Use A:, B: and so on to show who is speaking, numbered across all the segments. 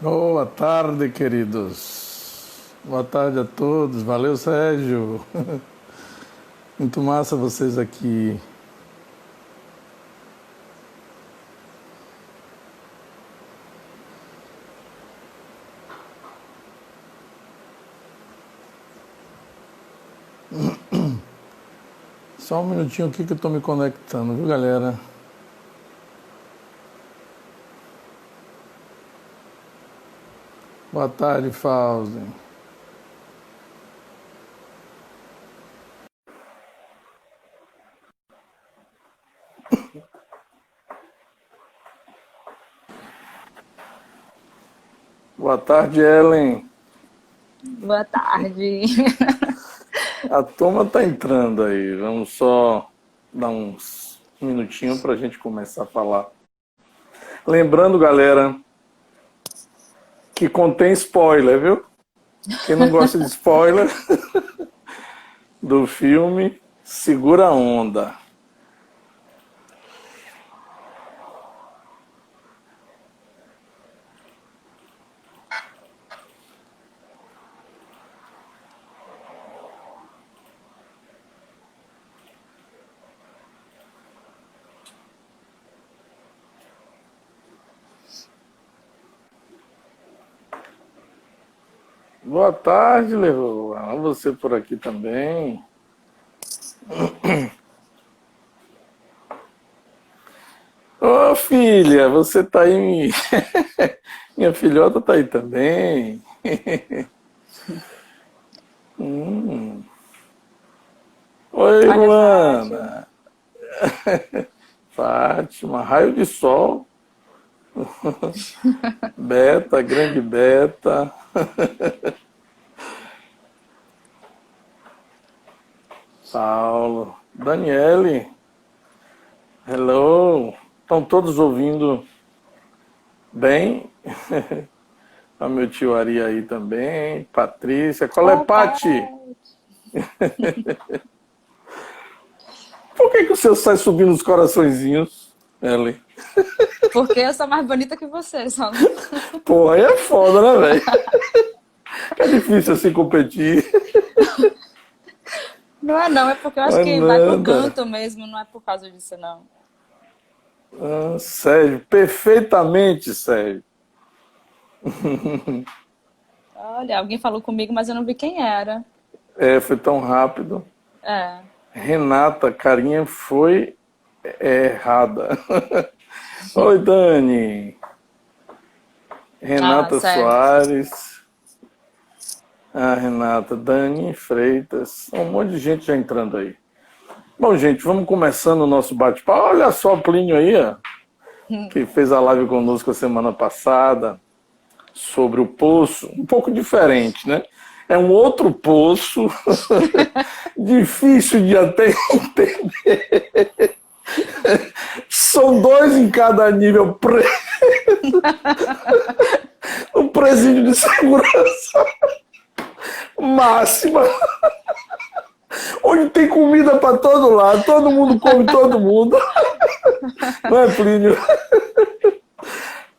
A: Boa tarde, queridos. Boa tarde a todos. Valeu, Sérgio. Muito massa vocês aqui. Só um minutinho aqui que eu tô me conectando, viu, galera? Boa tarde, Fauzi. Boa tarde, Ellen.
B: Boa tarde.
A: A turma tá entrando aí. Vamos só dar uns minutinhos para a gente começar a falar. Lembrando, galera, que contém spoiler, viu? Quem não gosta de spoiler do filme, segura a onda. Boa tarde, Leroa. Você por aqui também. Ô, filha, você tá aí. Minha filhota tá aí também. Oi,
B: Olha, Fátima.
A: Luana. Fátima, raio de sol. Beta, grande Beta. Paulo. Daniele. Hello. Estão todos ouvindo bem? O meu tio Ari aí também. Patrícia. Qual é,
B: Opa!
A: Pati? Por que o seu sai subindo os coraçõezinhos, Ellen?
B: Porque eu sou mais bonita que você, só.
A: Pô, aí é foda, né, velho? É difícil assim competir.
B: Não, é porque eu acho
A: Mas
B: que vai pro
A: nada.
B: canto mesmo, não é por causa disso, não.
A: Ah, Sérgio, perfeitamente, Sérgio.
B: Olha, alguém falou comigo, mas eu não vi quem era.
A: É, foi tão rápido.
B: É.
A: Renata, carinha foi errada. Oi, Dani.
B: Ah,
A: Renata
B: certo.
A: Soares. Ah, Renata. Dani Freitas. Um monte de gente já entrando aí. Bom, gente, vamos começando o nosso bate-papo. Olha só o Plínio aí, ó, que fez a live conosco a semana passada sobre o poço. Um pouco diferente, né? É um outro poço, difícil de até entender. São dois em cada nível. O presídio de segurança máxima, onde tem comida para todo lado, todo mundo come todo mundo. Não é, Plínio?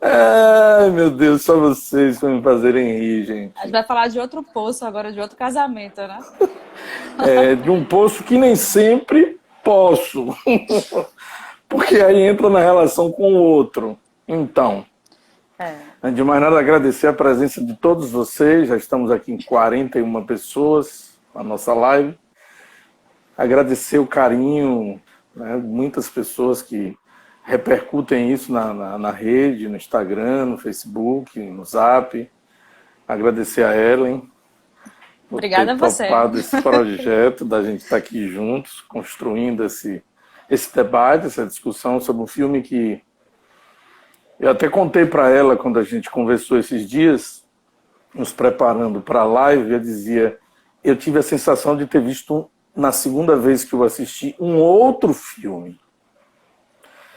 A: Ai, meu Deus, só vocês para me fazerem rir,
B: A gente
A: gente.
B: vai falar de outro poço agora, de outro casamento, né?
A: É de um poço que nem sempre posso, porque aí entra na relação com o outro. Então,
B: É.
A: antes de mais nada, agradecer a presença de todos vocês. Já estamos aqui em 41 pessoas na nossa live. Agradecer o carinho, né, muitas pessoas que repercutem isso na rede, no Instagram, no Facebook, no Zap. Agradecer a Ellen por ter
B: Obrigada a você.
A: topado esse projeto, da gente estar aqui juntos, construindo esse debate, essa discussão sobre um filme que eu até contei para ela quando a gente conversou esses dias, nos preparando para a live. Eu dizia, eu tive a sensação de ter visto, na segunda vez que eu assisti, um outro filme.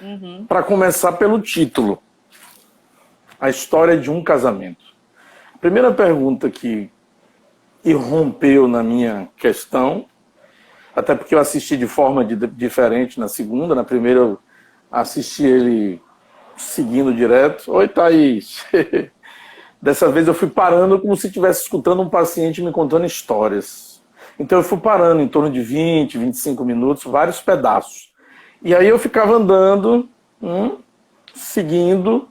B: Uhum.
A: Para começar pelo título, A História de um Casamento. A primeira pergunta que irrompeu na minha questão, até porque eu assisti de forma diferente na segunda. Na primeira eu assisti ele seguindo direto. Oi, Thaís. Dessa vez eu fui parando como se estivesse escutando um paciente me contando histórias. Então eu fui parando em torno de 20, 25 minutos, vários pedaços. E aí eu ficava andando, seguindo,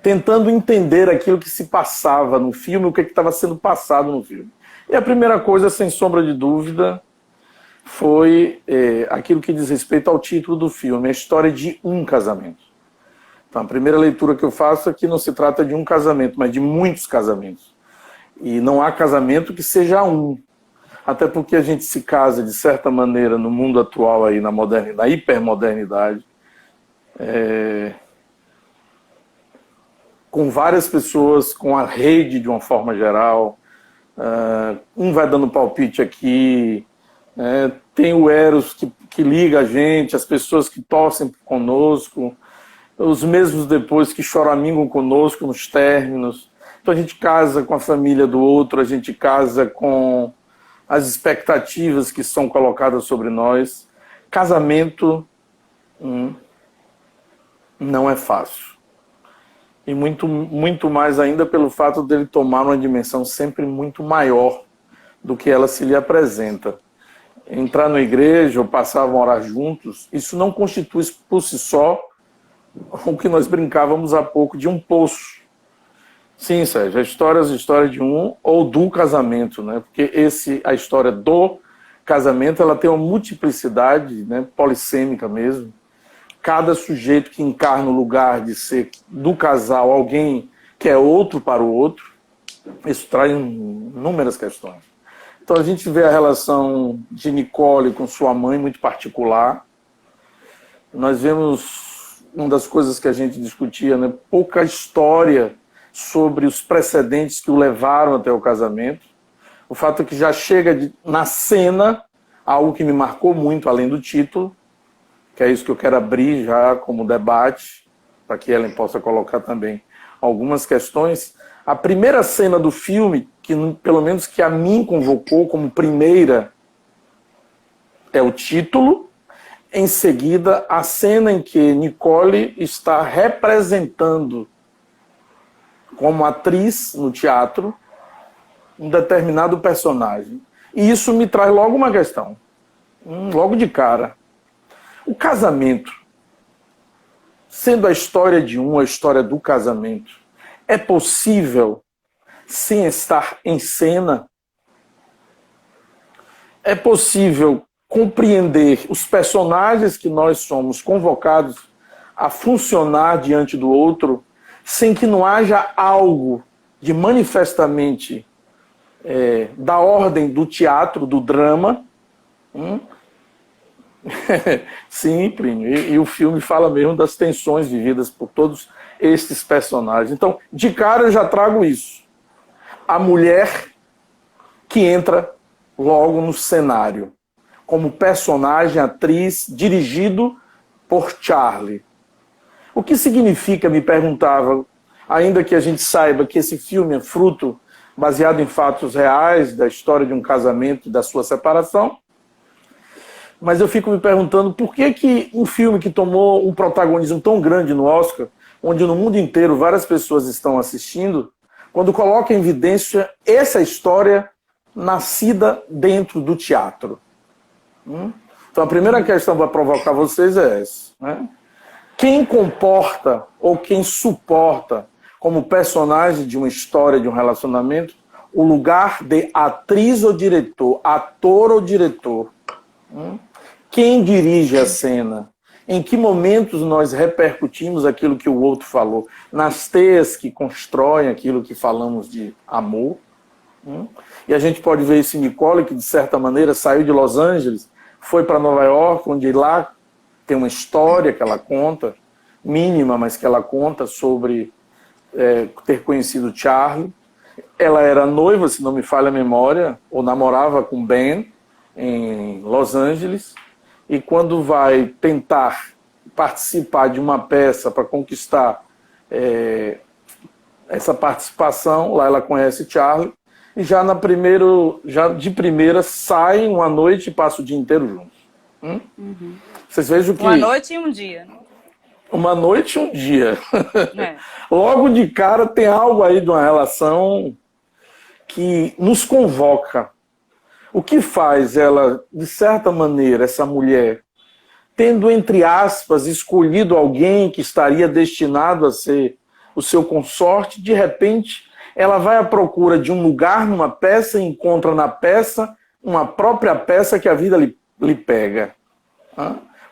A: tentando entender aquilo que se passava no filme, o que estava sendo passado no filme. E a primeira coisa, sem sombra de dúvida, foi aquilo que diz respeito ao título do filme, a história de um casamento. Então, a primeira leitura que eu faço é que não se trata de um casamento, mas de muitos casamentos. E não há casamento que seja um. Até porque a gente se casa, de certa maneira, no mundo atual, aí, na hipermodernidade, com várias pessoas, com a rede de uma forma geral. Um vai dando palpite aqui, tem o Eros que liga a gente, as pessoas que torcem conosco, os mesmos depois que choramingam conosco nos términos. Então a gente casa com a família do outro, a gente casa com as expectativas que são colocadas sobre nós. Casamento não é fácil. E muito, muito mais ainda pelo fato dele tomar uma dimensão sempre muito maior do que ela se lhe apresenta. Entrar na igreja ou passar a morar juntos, isso não constitui por si só o que nós brincávamos há pouco de um poço. Sim, Sérgio, a história de um ou do casamento, né? Porque a história do casamento, ela tem uma multiplicidade, né, polissêmica mesmo. Cada sujeito que encarna o lugar de ser do casal alguém que é outro para o outro, isso traz inúmeras questões. Então a gente vê a relação de Nicole com sua mãe muito particular. Nós vemos uma das coisas que a gente discutia, né, pouca história sobre os precedentes que o levaram até o casamento. O fato é que já chega na cena algo que me marcou muito, além do título, que é isso que eu quero abrir já como debate, para que Ellen possa colocar também algumas questões. A primeira cena do filme, que pelo menos que a mim convocou como primeira, é o título. Em seguida, a cena em que Nicole está representando como atriz no teatro um determinado personagem. E isso me traz logo uma questão, logo de cara. O casamento, sendo a história de a história do casamento, é possível sem estar em cena? É possível compreender os personagens que nós somos convocados a funcionar diante do outro sem que não haja algo de manifestamente da ordem do teatro, do drama? Sim, Plínio, e o filme fala mesmo das tensões vividas por todos estes personagens. Então, de cara eu já trago isso. A mulher que entra logo no cenário, como personagem, atriz, dirigido por Charlie. O que significa, me perguntava, ainda que a gente saiba que esse filme é fruto, baseado em fatos reais, da história de um casamento e da sua separação, mas eu fico me perguntando por que um filme que tomou um protagonismo tão grande no Oscar, onde no mundo inteiro várias pessoas estão assistindo, quando coloca em evidência essa história nascida dentro do teatro. Então a primeira questão para provocar vocês é essa, né? Quem comporta ou quem suporta como personagem de uma história, de um relacionamento, o lugar de atriz ou diretor, ator ou diretor? Quem dirige a cena? Em que momentos nós repercutimos aquilo que o outro falou? Nas teias que constroem aquilo que falamos de amor? E a gente pode ver esse Nicole, que de certa maneira saiu de Los Angeles, foi para Nova York, onde lá tem uma história que ela conta, mínima, mas que ela conta sobre ter conhecido Charlie. Ela era noiva, se não me falha a memória, ou namorava com Ben em Los Angeles, e quando vai tentar participar de uma peça para conquistar essa participação, lá ela conhece Charlie, e já de primeira saem uma noite e passam o dia inteiro juntos. Vocês vejam que...
B: Uma noite e um dia.
A: Uma noite e um dia.
B: É.
A: Logo de cara tem algo aí de uma relação que nos convoca. O que faz ela, de certa maneira, essa mulher, tendo, entre aspas, escolhido alguém que estaria destinado a ser o seu consorte, de repente ela vai à procura de um lugar numa peça e encontra na peça uma própria peça que a vida lhe pega.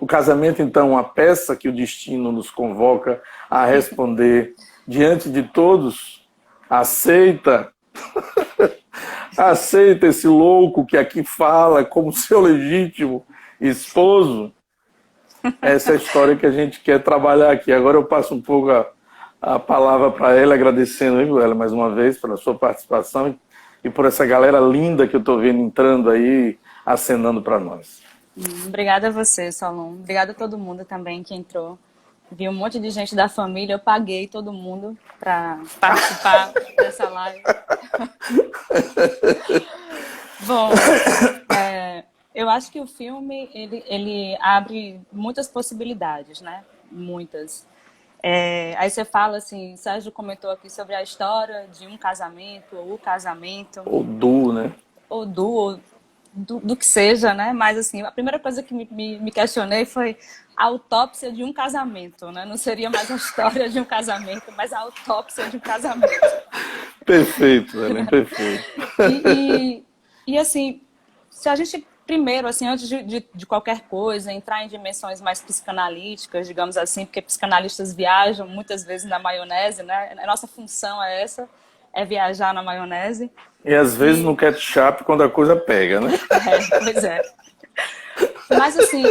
A: O casamento, então, é uma peça que o destino nos convoca a responder diante de todos. Aceita. Aceita esse louco que aqui fala como seu legítimo esposo. Essa é a história que a gente quer trabalhar aqui. Agora eu passo um pouco a palavra para ela, agradecendo ela mais uma vez pela sua participação e por essa galera linda que eu estou vendo entrando aí, acenando para nós.
B: Obrigada a você, Solon. Obrigada a todo mundo também que entrou. Vi um monte de gente da família, eu paguei todo mundo para participar dessa live. Bom, eu acho que o filme ele abre muitas possibilidades, né? Muitas. Aí você fala assim, Sérgio comentou aqui sobre a história de um casamento, ou o casamento.
A: Ou do, né?
B: Ou do que seja, né? Mas assim, a primeira coisa que me questionei foi a autópsia de um casamento, né? Não seria mais a história de um casamento, mas a autópsia de um casamento.
A: Perfeito, Helen, perfeito.
B: E assim, se a gente primeiro, assim, antes de qualquer coisa, entrar em dimensões mais psicanalíticas, digamos assim, porque psicanalistas viajam muitas vezes na maionese, né? A nossa função é essa, é viajar na maionese.
A: E às vezes no ketchup quando a coisa pega, né?
B: Pois é. Mas assim,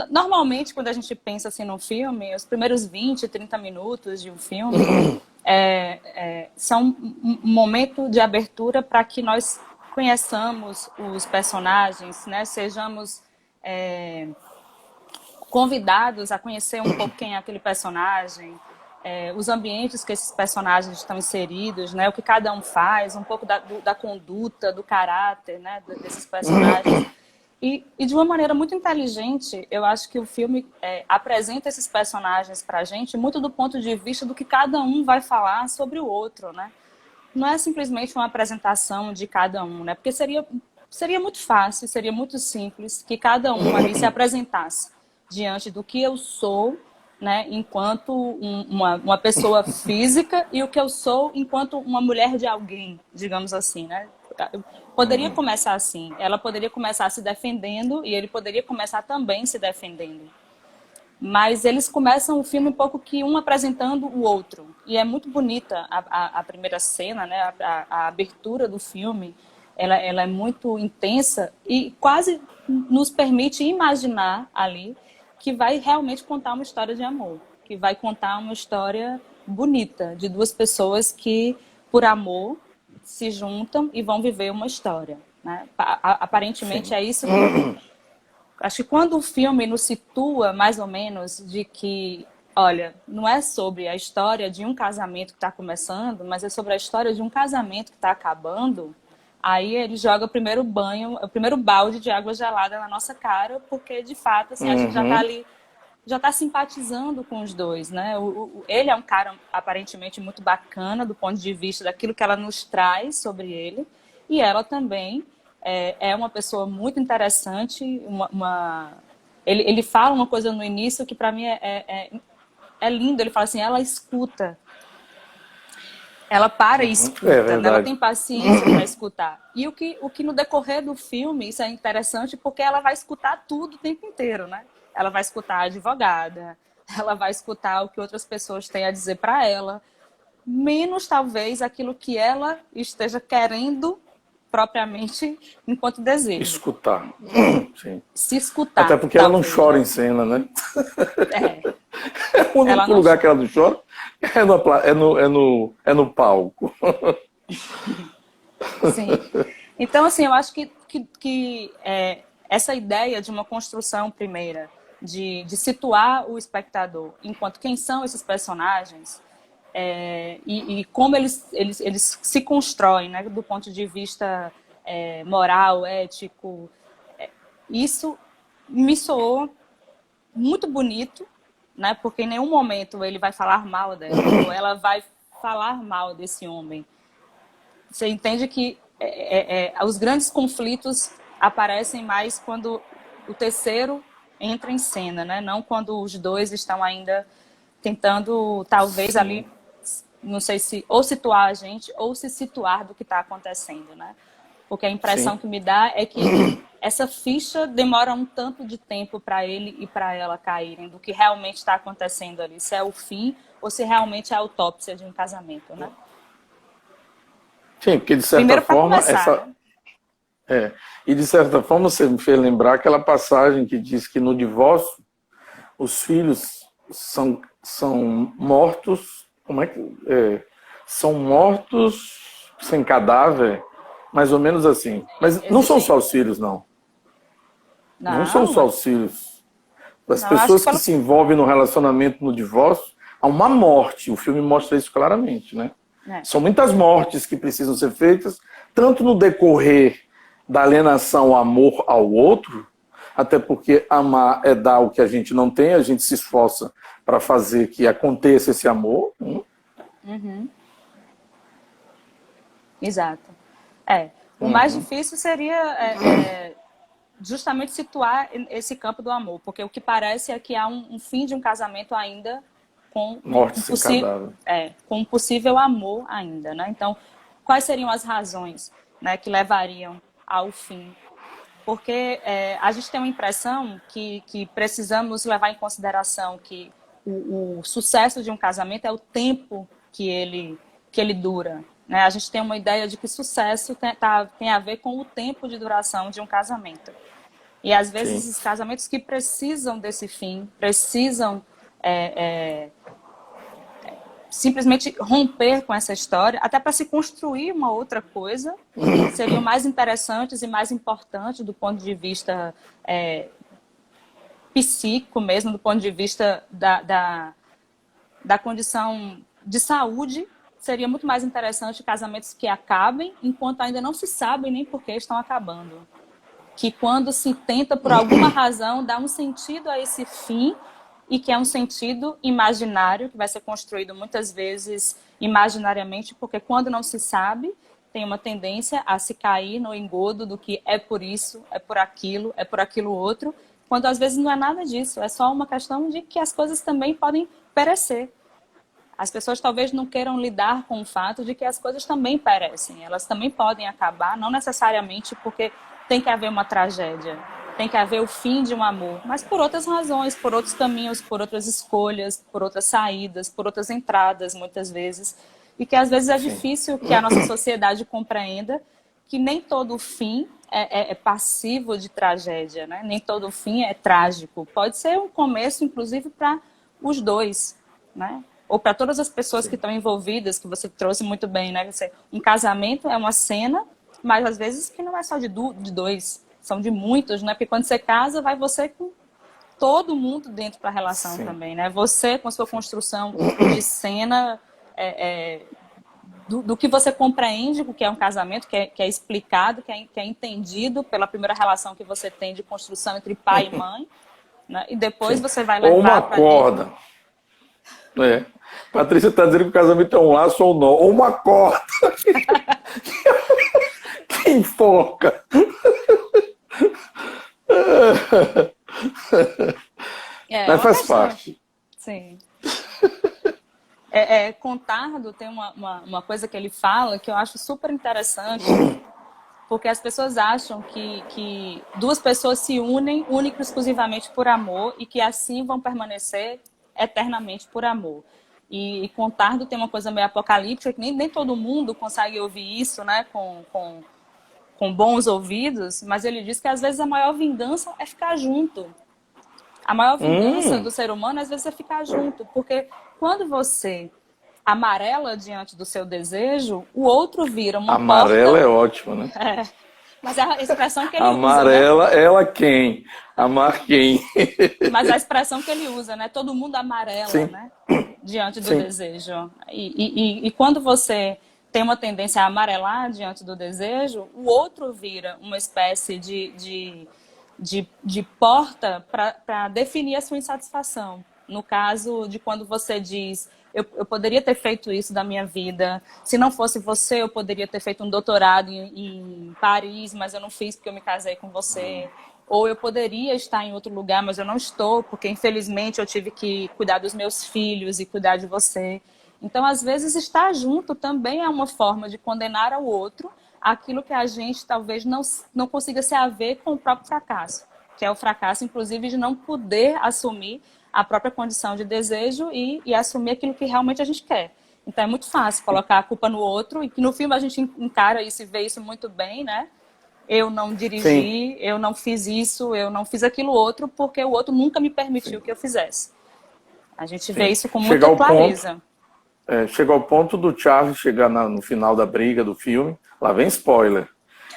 B: normalmente quando a gente pensa assim num filme, os primeiros 20, 30 minutos de um filme são um momento de abertura para que nós conheçamos os personagens, né? Sejamos convidados a conhecer um pouco quem é aquele personagem, os ambientes que esses personagens estão inseridos, né? O que cada um faz, um pouco da conduta, do caráter, né? Desses personagens. E de uma maneira muito inteligente, eu acho que o filme apresenta esses personagens para a gente muito do ponto de vista do que cada um vai falar sobre o outro, né? Não é simplesmente uma apresentação de cada um, né? Porque seria muito fácil, seria muito simples que cada um ali se apresentasse diante do que eu sou, né, enquanto uma pessoa física e o que eu sou enquanto uma mulher de alguém, digamos assim, né? Poderia começar assim, ela poderia começar se defendendo e ele poderia começar também se defendendo. Mas eles começam o filme um pouco que um apresentando o outro. E é muito bonita a primeira cena, né? A abertura do filme, ela é muito intensa e quase nos permite imaginar ali que vai realmente contar uma história de amor, que vai contar uma história bonita de duas pessoas que, por amor, se juntam e vão viver uma história, né? Aparentemente Sim. É isso que... Acho que quando o filme nos situa, mais ou menos, de que, olha, não é sobre a história de um casamento que está começando, mas é sobre a história de um casamento que está acabando, aí ele joga o primeiro balde de água gelada na nossa cara, porque, de fato, assim, a gente já está ali, já está simpatizando com os dois, né? Ele é um cara, aparentemente, muito bacana do ponto de vista daquilo que ela nos traz sobre ele, e ela também é uma pessoa muito interessante. Ele fala uma coisa no início que, para mim, é lindo. Ele fala assim, ela escuta. Ela para e escuta, né? Ela tem paciência para escutar. E o que no decorrer do filme, isso é interessante, porque ela vai escutar tudo o tempo inteiro, né? Ela vai escutar a advogada, ela vai escutar o que outras pessoas têm a dizer para ela, menos, talvez, aquilo que ela esteja querendo propriamente enquanto desejo.
A: Escutar. Sim.
B: Se escutar.
A: Até porque talvez, ela não chora em cena, né? O único lugar que ela não chora é no palco.
B: Sim. Então, assim, eu acho que essa ideia de uma construção primeira, de situar o espectador enquanto quem são esses personagens, e como eles se constroem, né, do ponto de vista moral, ético, isso me soou muito bonito né? Porque em nenhum momento ele vai falar mal dela, ou ela vai falar mal desse homem. Você entende que os grandes conflitos aparecem mais quando o terceiro entra em cena, né? Não quando os dois estão ainda tentando, talvez, ali, não sei se, ou situar a gente, ou se situar do que está acontecendo, né? Porque a impressão que me dá é que essa ficha demora um tanto de tempo para ele e para ela caírem do que realmente está acontecendo ali. Se é o fim ou se realmente é a autópsia de um casamento, né?
A: Sim, porque de certa
B: Primeiro, para
A: forma,
B: começar, né?
A: E de certa forma você me fez lembrar aquela passagem que diz que no divórcio os filhos são mortos, como é que são mortos sem cadáver, mais ou menos assim. Mas não são só os filhos, não. Não são só os filhos. As
B: Não, acho
A: pessoas
B: que
A: que se envolvem no relacionamento, no divórcio, há uma morte. O filme mostra isso claramente, né? São muitas mortes que precisam ser feitas, tanto no decorrer da alienação ao amor ao outro, até porque amar é dar o que a gente não tem, a gente se esforça para fazer que aconteça esse amor.
B: Exato. O mais difícil seria justamente situar esse campo do amor, porque o que parece é que há um fim de um casamento ainda com
A: Morte sem cadáver.
B: com um possível amor ainda, né? Então, quais seriam as razões, né, que levariam ao fim? Porque a gente tem uma impressão que precisamos levar em consideração que o sucesso de um casamento é o tempo que ele dura, né? A gente tem uma ideia de que sucesso tem a ver com o tempo de duração de um casamento. E às vezes os casamentos que precisam desse fim, precisam simplesmente romper com essa história, até para se construir uma outra coisa, seriam mais interessantes e mais importantes do ponto de vista psíquico mesmo, do ponto de vista da condição de saúde. Seria muito mais interessante casamentos que acabem enquanto ainda não se sabem nem por que estão acabando. Que quando se tenta, por alguma razão, dar um sentido a esse fim, e que é um sentido imaginário, que vai ser construído muitas vezes imaginariamente, porque quando não se sabe, tem uma tendência a se cair no engodo do que é por isso, é por aquilo outro, quando às vezes não é nada disso, é só uma questão de que as coisas também podem perecer. As pessoas talvez não queiram lidar com o fato de que as coisas também perecem, elas também podem acabar, não necessariamente porque tem que haver uma tragédia, tem que haver o fim de um amor, mas por outras razões, por outros caminhos, por outras escolhas, por outras saídas, por outras entradas, muitas vezes. E que às vezes é difícil que a nossa sociedade compreenda que nem todo fim é passivo de tragédia, né? Nem todo fim é trágico. Pode ser um começo, inclusive, para os dois, né? Ou para todas as pessoas que estão envolvidas, que você trouxe muito bem, né? Um casamento é uma cena, mas às vezes que não é só de dois, são de muitos, né? Porque quando você casa, vai você com todo mundo dentro da relação também, né? Você com a sua construção de cena do que você compreende o que é um casamento, que é explicado, que é entendido pela primeira relação que você tem de construção entre pai e mãe, né? E depois você vai levar
A: ou uma corda. Patrícia está dizendo que o casamento é um laço ou não. Ou uma corda. Que enfoca. Mas faz parte.
B: Sim. Contardo tem uma coisa que ele fala que eu acho super interessante, porque as pessoas acham que duas pessoas se unem única e exclusivamente por amor e que assim vão permanecer eternamente por amor. E Contardo tem uma coisa meio apocalíptica, que nem todo mundo consegue ouvir isso, né, com bons ouvidos, mas ele diz que às vezes a maior vingança é ficar junto. A maior vingança do ser humano às vezes é ficar junto, porque quando você amarela diante do seu desejo, o outro vira uma
A: amarela
B: porta...
A: é ótimo, né?
B: Mas é a expressão que ele
A: amarela,
B: usa, né?
A: Ela quem? Amar quem?
B: Mas a expressão que ele usa, né? Todo mundo amarela, né? Diante do desejo. E quando você tem uma tendência a amarelar diante do desejo, o outro vira uma espécie de porta para definir a sua insatisfação. No caso de quando você diz, eu poderia ter feito isso da minha vida, se não fosse você, eu poderia ter feito um doutorado em Paris, mas eu não fiz porque eu me casei com você. Ou eu poderia estar em outro lugar, mas eu não estou, porque infelizmente eu tive que cuidar dos meus filhos e cuidar de você. Então, às vezes, estar junto também é uma forma de condenar ao outro aquilo que a gente talvez não consiga se haver com o próprio fracasso, que é o fracasso, inclusive, de não poder assumir a própria condição de desejo e assumir aquilo que realmente a gente quer. Então, é muito fácil colocar a culpa no outro, e que no filme a gente encara isso e vê isso muito bem, né? Eu não
A: Sim,
B: dirigi, eu não fiz isso, eu não fiz aquilo outro, porque o outro nunca me permitiu
A: sim,
B: que eu fizesse. A gente vê
A: sim.
B: isso com
A: Chega
B: muita
A: ao ponto,
B: clareza.
A: chega ao ponto do Charlie chegar no final da briga do filme, lá vem spoiler,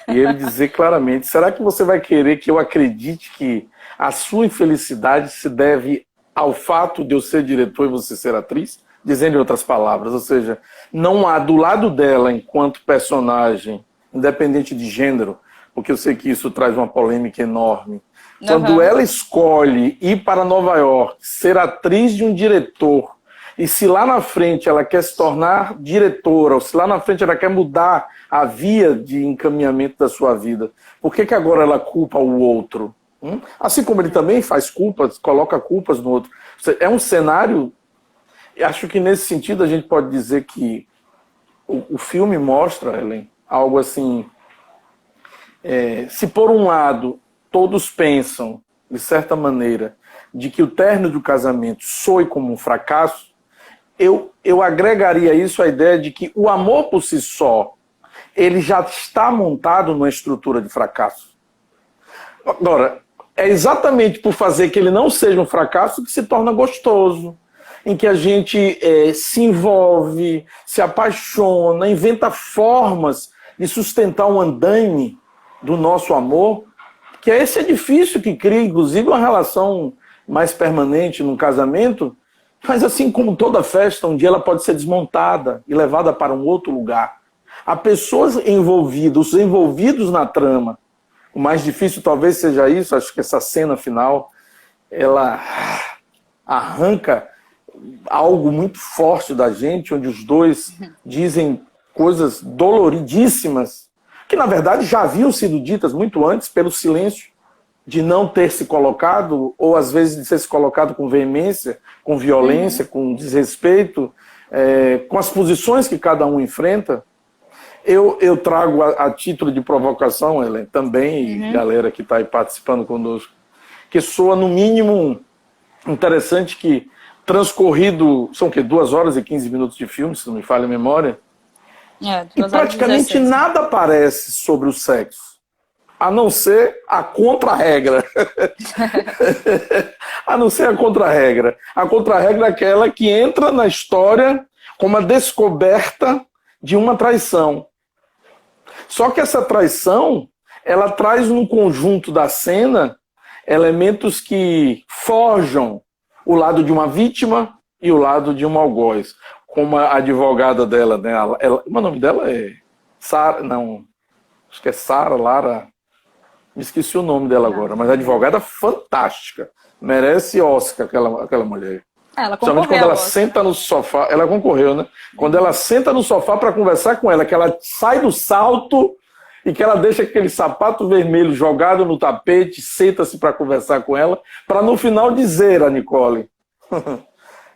A: e ele dizer claramente, será que você vai querer que eu acredite que a sua infelicidade se deve ao fato de eu ser diretor e você ser atriz? Dizendo em outras palavras, ou seja, não há do lado dela, enquanto personagem, independente de gênero, porque eu sei que isso traz uma polêmica enorme. Quando
B: Uhum.
A: ela escolhe ir para Nova York, ser atriz de um diretor, e se lá na frente ela quer se tornar diretora, ou se lá na frente ela quer mudar a via de encaminhamento da sua vida, por que agora ela culpa o outro? Assim como ele também faz culpas, coloca culpas no outro. É um cenário, acho que nesse sentido a gente pode dizer que o filme mostra, Helen, algo assim, se por um lado todos pensam, de certa maneira, de que o término do casamento soe como um fracasso, eu agregaria isso à ideia de que o amor por si só, ele já está montado numa estrutura de fracasso. Agora, é exatamente por fazer que ele não seja um fracasso que se torna gostoso, em que a gente se envolve, se apaixona, inventa formas de sustentar um andaime do nosso amor, que é esse edifício que cria, inclusive, uma relação mais permanente num casamento, mas assim como toda festa, um dia ela pode ser desmontada e levada para um outro lugar. Há pessoas envolvidas, os envolvidos na trama. O mais difícil talvez seja isso, acho que essa cena final, ela arranca algo muito forte da gente, onde os dois dizem coisas doloridíssimas, que na verdade já haviam sido ditas muito antes pelo silêncio de não ter se colocado, ou às vezes de ter se colocado com veemência, com violência, com desrespeito, com as posições que cada um enfrenta. Eu trago a título de provocação, Helen, também, e galera que está aí participando conosco, que soa no mínimo interessante que transcorrido, são o quê? 2 horas e 15 minutos de filme, se não me falha a memória, e
B: 2 horas e
A: praticamente
B: 16.
A: nada aparece sobre o sexo, a não ser a contra-regra. A não ser a contra-regra. A contra-regra é aquela que entra na história como a descoberta de uma traição. Só que essa traição, ela traz no conjunto da cena elementos que forjam o lado de uma vítima e o lado de um algoz. Como a advogada dela, né? O nome dela é Sara, não, acho que é Sara, Lara, me esqueci o nome dela agora, mas a advogada fantástica, merece Oscar aquela mulher.
B: Ela
A: Principalmente quando
B: concorreu ao
A: ela
B: Oscar,
A: senta
B: né?
A: no sofá, ela concorreu, né? Quando ela senta no sofá para conversar com ela, que ela sai do salto e que ela deixa aquele sapato vermelho jogado no tapete, senta-se para conversar com ela, para no final dizer a Nicole,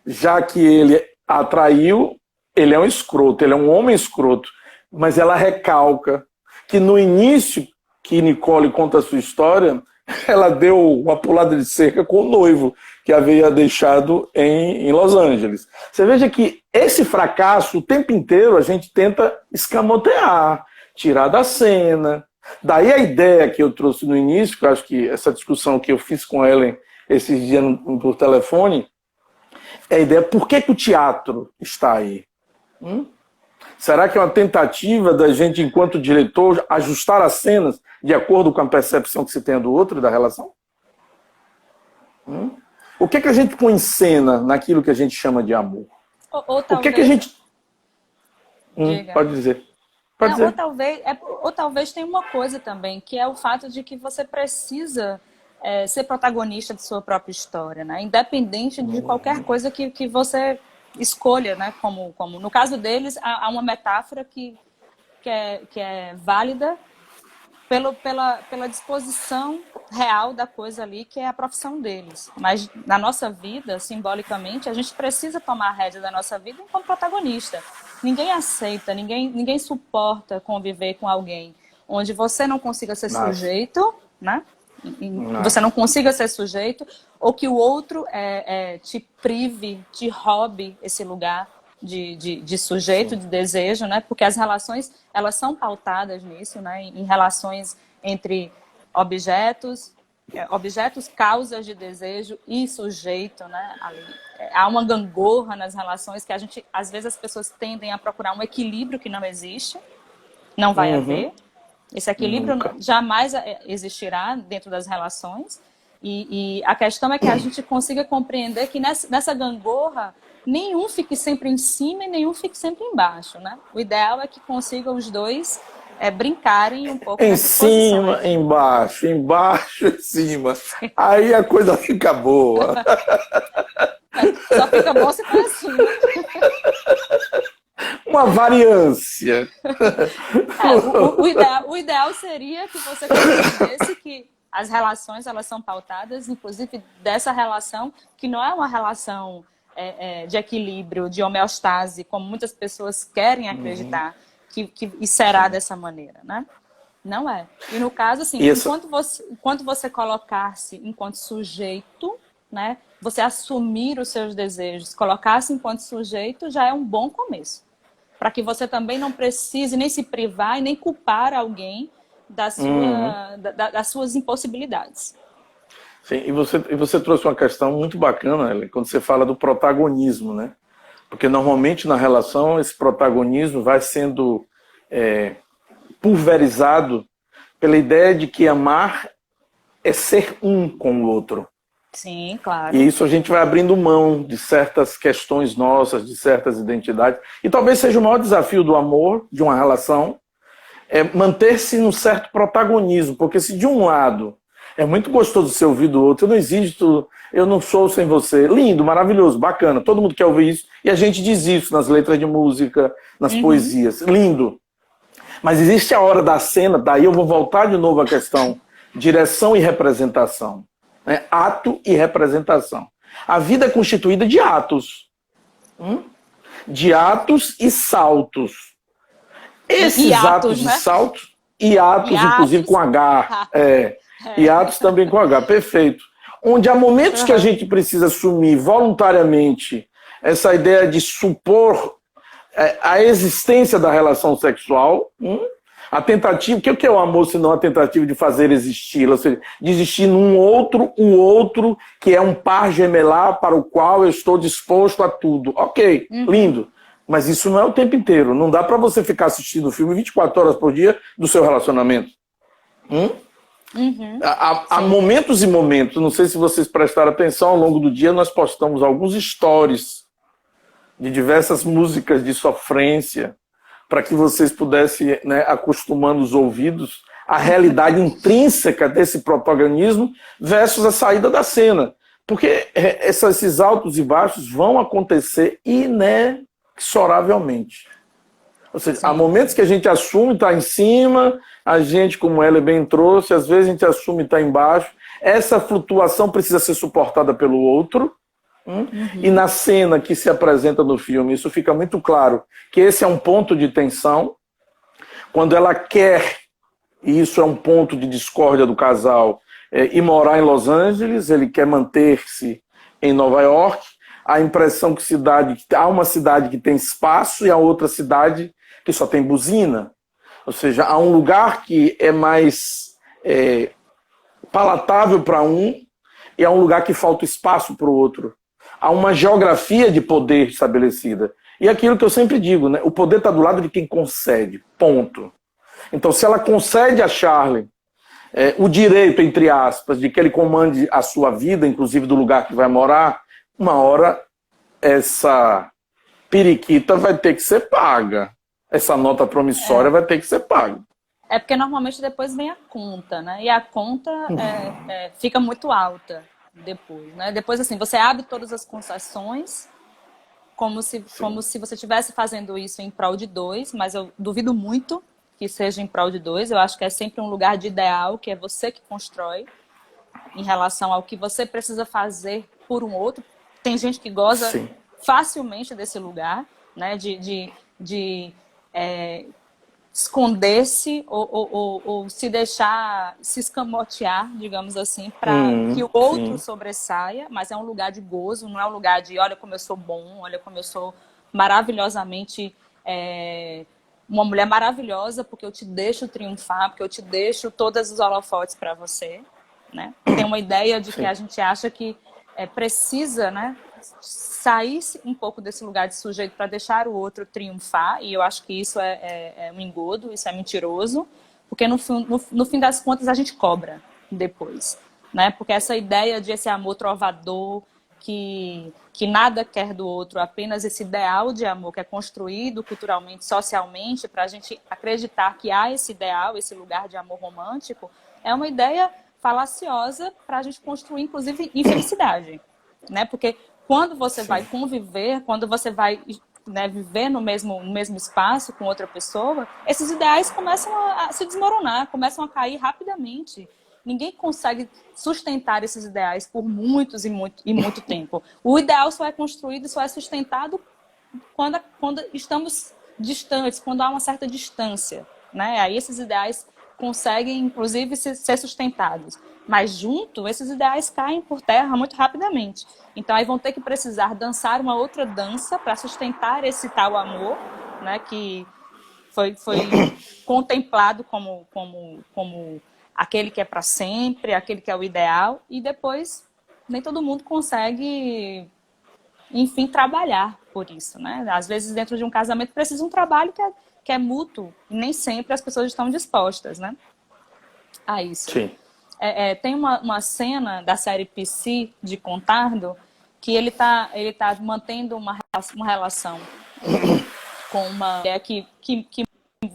A: já que ele a traiu, ele é um escroto, ele é um homem escroto, mas ela recalca que no início que Nicole conta a sua história, ela deu uma pulada de cerca com o noivo que havia deixado em Los Angeles. Você veja que esse fracasso, o tempo inteiro, a gente tenta escamotear, tirar da cena. Daí a ideia que eu trouxe no início, que eu acho que essa discussão que eu fiz com Ellen esses dias por telefone, é a ideia, por que o teatro está aí? Será que é uma tentativa da gente, enquanto diretor, ajustar as cenas de acordo com a percepção que se tem do outro e da relação? O que a gente põe em cena naquilo que a gente chama de amor?
B: Ou
A: O que a
B: talvez...
A: gente...
B: Diga.
A: Pode dizer. Pode
B: Não,
A: dizer.
B: ou talvez tem uma coisa também, que é o fato de que você precisa ser protagonista de sua própria história, né? Independente de qualquer coisa que você escolha, né? Como no caso deles, há uma metáfora que é válida pela disposição real da coisa ali, que é a profissão deles. Mas na nossa vida, simbolicamente, a gente precisa tomar a rédea da nossa vida como protagonista. Ninguém aceita, ninguém suporta conviver com alguém onde você não consiga ser sujeito, né? Você não consiga ser sujeito, ou que o outro te prive, te roube esse lugar de sujeito, de desejo, né? Porque as relações, elas são pautadas nisso, né? Em relações entre objetos, causas de desejo e sujeito, né? Há uma gangorra nas relações que às vezes as pessoas tendem a procurar um equilíbrio que não existe, não vai haver. Esse equilíbrio jamais existirá dentro das relações. E a questão é que a gente consiga compreender que nessa gangorra nenhum fique sempre em cima e nenhum fique sempre embaixo, né? O ideal é que consigam os dois brincarem um pouco
A: em
B: nessas
A: cima,
B: posições.
A: embaixo, em cima. Aí a coisa fica boa.
B: Só fica bom se for assim, né?
A: Uma variância.
B: O ideal seria que você compreendesse que as relações, elas são pautadas, inclusive dessa relação, que não é uma relação de equilíbrio, de homeostase, como muitas pessoas querem acreditar que será dessa maneira, né? Não é. E no caso, assim, enquanto você colocar-se enquanto sujeito, né, você assumir os seus desejos, colocar-se enquanto sujeito, já é um bom começo. Para que você também não precise nem se privar e nem culpar alguém das suas impossibilidades.
A: Sim, e você trouxe uma questão muito bacana, Ellen, quando você fala do protagonismo, né? Porque normalmente na relação esse protagonismo vai sendo pulverizado pela ideia de que amar é ser um com o outro.
B: Sim, claro.
A: E isso a gente vai abrindo mão de certas questões nossas, de certas identidades. E talvez seja o maior desafio do amor, de uma relação, é manter-se num certo protagonismo. Porque se de um lado é muito gostoso ser ouvido do outro, eu não existo, eu não sou sem você. Lindo, maravilhoso, bacana, todo mundo quer ouvir isso. E a gente diz isso nas letras de música, nas poesias. Lindo. Mas existe a hora da cena, daí eu vou voltar de novo à questão direção e representação. Né? Ato e representação. A vida é constituída de atos. De atos e saltos. Esses atos de saltos, e atos, inclusive com H. E atos também com H, perfeito. Onde há momentos que a gente precisa assumir voluntariamente essa ideia de supor a existência da relação sexual, a tentativa, o que é o amor se não a tentativa de fazer existir, ou seja, de existir num outro, o outro que é um par gemelar para o qual eu estou disposto a tudo. Ok, lindo. Mas isso não é o tempo inteiro. Não dá para você ficar assistindo o filme 24 horas por dia do seu relacionamento. Há momentos e momentos. Não sei se vocês prestaram atenção, ao longo do dia nós postamos alguns stories de diversas músicas de sofrência para que vocês pudessem, né, acostumando os ouvidos à realidade intrínseca desse protagonismo versus a saída da cena. Porque esses altos e baixos vão acontecer inexoravelmente. Ou seja, há momentos que a gente assume estar em cima, a gente, como ela bem trouxe, às vezes a gente assume estar embaixo. Essa flutuação precisa ser suportada pelo outro. E na cena que se apresenta no filme, isso fica muito claro, que esse é um ponto de tensão. Quando ela quer, e isso é um ponto de discórdia do casal, ir morar em Los Angeles, ele quer manter-se em Nova York, a impressão que há uma cidade que tem espaço e a outra cidade que só tem buzina. Ou seja, há um lugar que é mais palatável para um e há um lugar que falta espaço para o outro. Há uma geografia de poder estabelecida. E aquilo que eu sempre digo, né? O poder está do lado de quem concede, ponto. Então, se ela concede a Charlie o direito, entre aspas, de que ele comande a sua vida, inclusive do lugar que vai morar, uma hora essa periquita vai ter que ser paga. Essa nota promissória vai ter que ser paga.
B: É porque normalmente depois vem a conta, né? E a conta fica muito alta depois, né? Depois, assim, você abre todas as concessões como se você estivesse fazendo isso em prol de dois, mas eu duvido muito que seja em prol de dois. Eu acho que é sempre um lugar de ideal, que é você que constrói em relação ao que você precisa fazer por um outro. Tem gente que goza
A: Sim.
B: facilmente desse lugar, né? De esconder-se ou se deixar se escamotear, digamos assim, para que o outro
A: sim.
B: sobressaia, mas é um lugar de gozo, não é um lugar de olha como eu sou bom, olha como eu sou maravilhosamente uma mulher maravilhosa, porque eu te deixo triunfar, porque eu te deixo todos os holofotes para você, né? Tem uma ideia de que a gente acha que precisa, né, sair um pouco desse lugar de sujeito para deixar o outro triunfar, e eu acho que isso é um engodo, isso é mentiroso, porque no fim das contas a gente cobra depois, né? Porque essa ideia de esse amor trovador, que nada quer do outro, apenas esse ideal de amor que é construído culturalmente, socialmente, para a gente acreditar que há esse ideal, esse lugar de amor romântico, é uma ideia falaciosa para a gente construir, inclusive, infelicidade, né? Porque quando você vai conviver, quando você vai, né, viver no mesmo espaço com outra pessoa, esses ideais começam a se desmoronar, começam a cair rapidamente. Ninguém consegue sustentar esses ideais por muitos e muito tempo. O ideal só é construído, só é sustentado quando estamos distantes, quando há uma certa distância, né? Aí esses ideais conseguem, inclusive, ser sustentados. Mas junto, esses ideais caem por terra muito rapidamente. Então, aí vão ter que precisar dançar uma outra dança para sustentar esse tal amor, né? Que foi contemplado como aquele que é para sempre, aquele que é o ideal. E depois, nem todo mundo consegue, enfim, trabalhar por isso, né? Às vezes, dentro de um casamento, precisa um trabalho que é mútuo. E nem sempre as pessoas estão dispostas, né, a isso.
A: Sim.
B: Tem uma cena da série PC de Contardo que ele tá mantendo uma relação com uma mulher que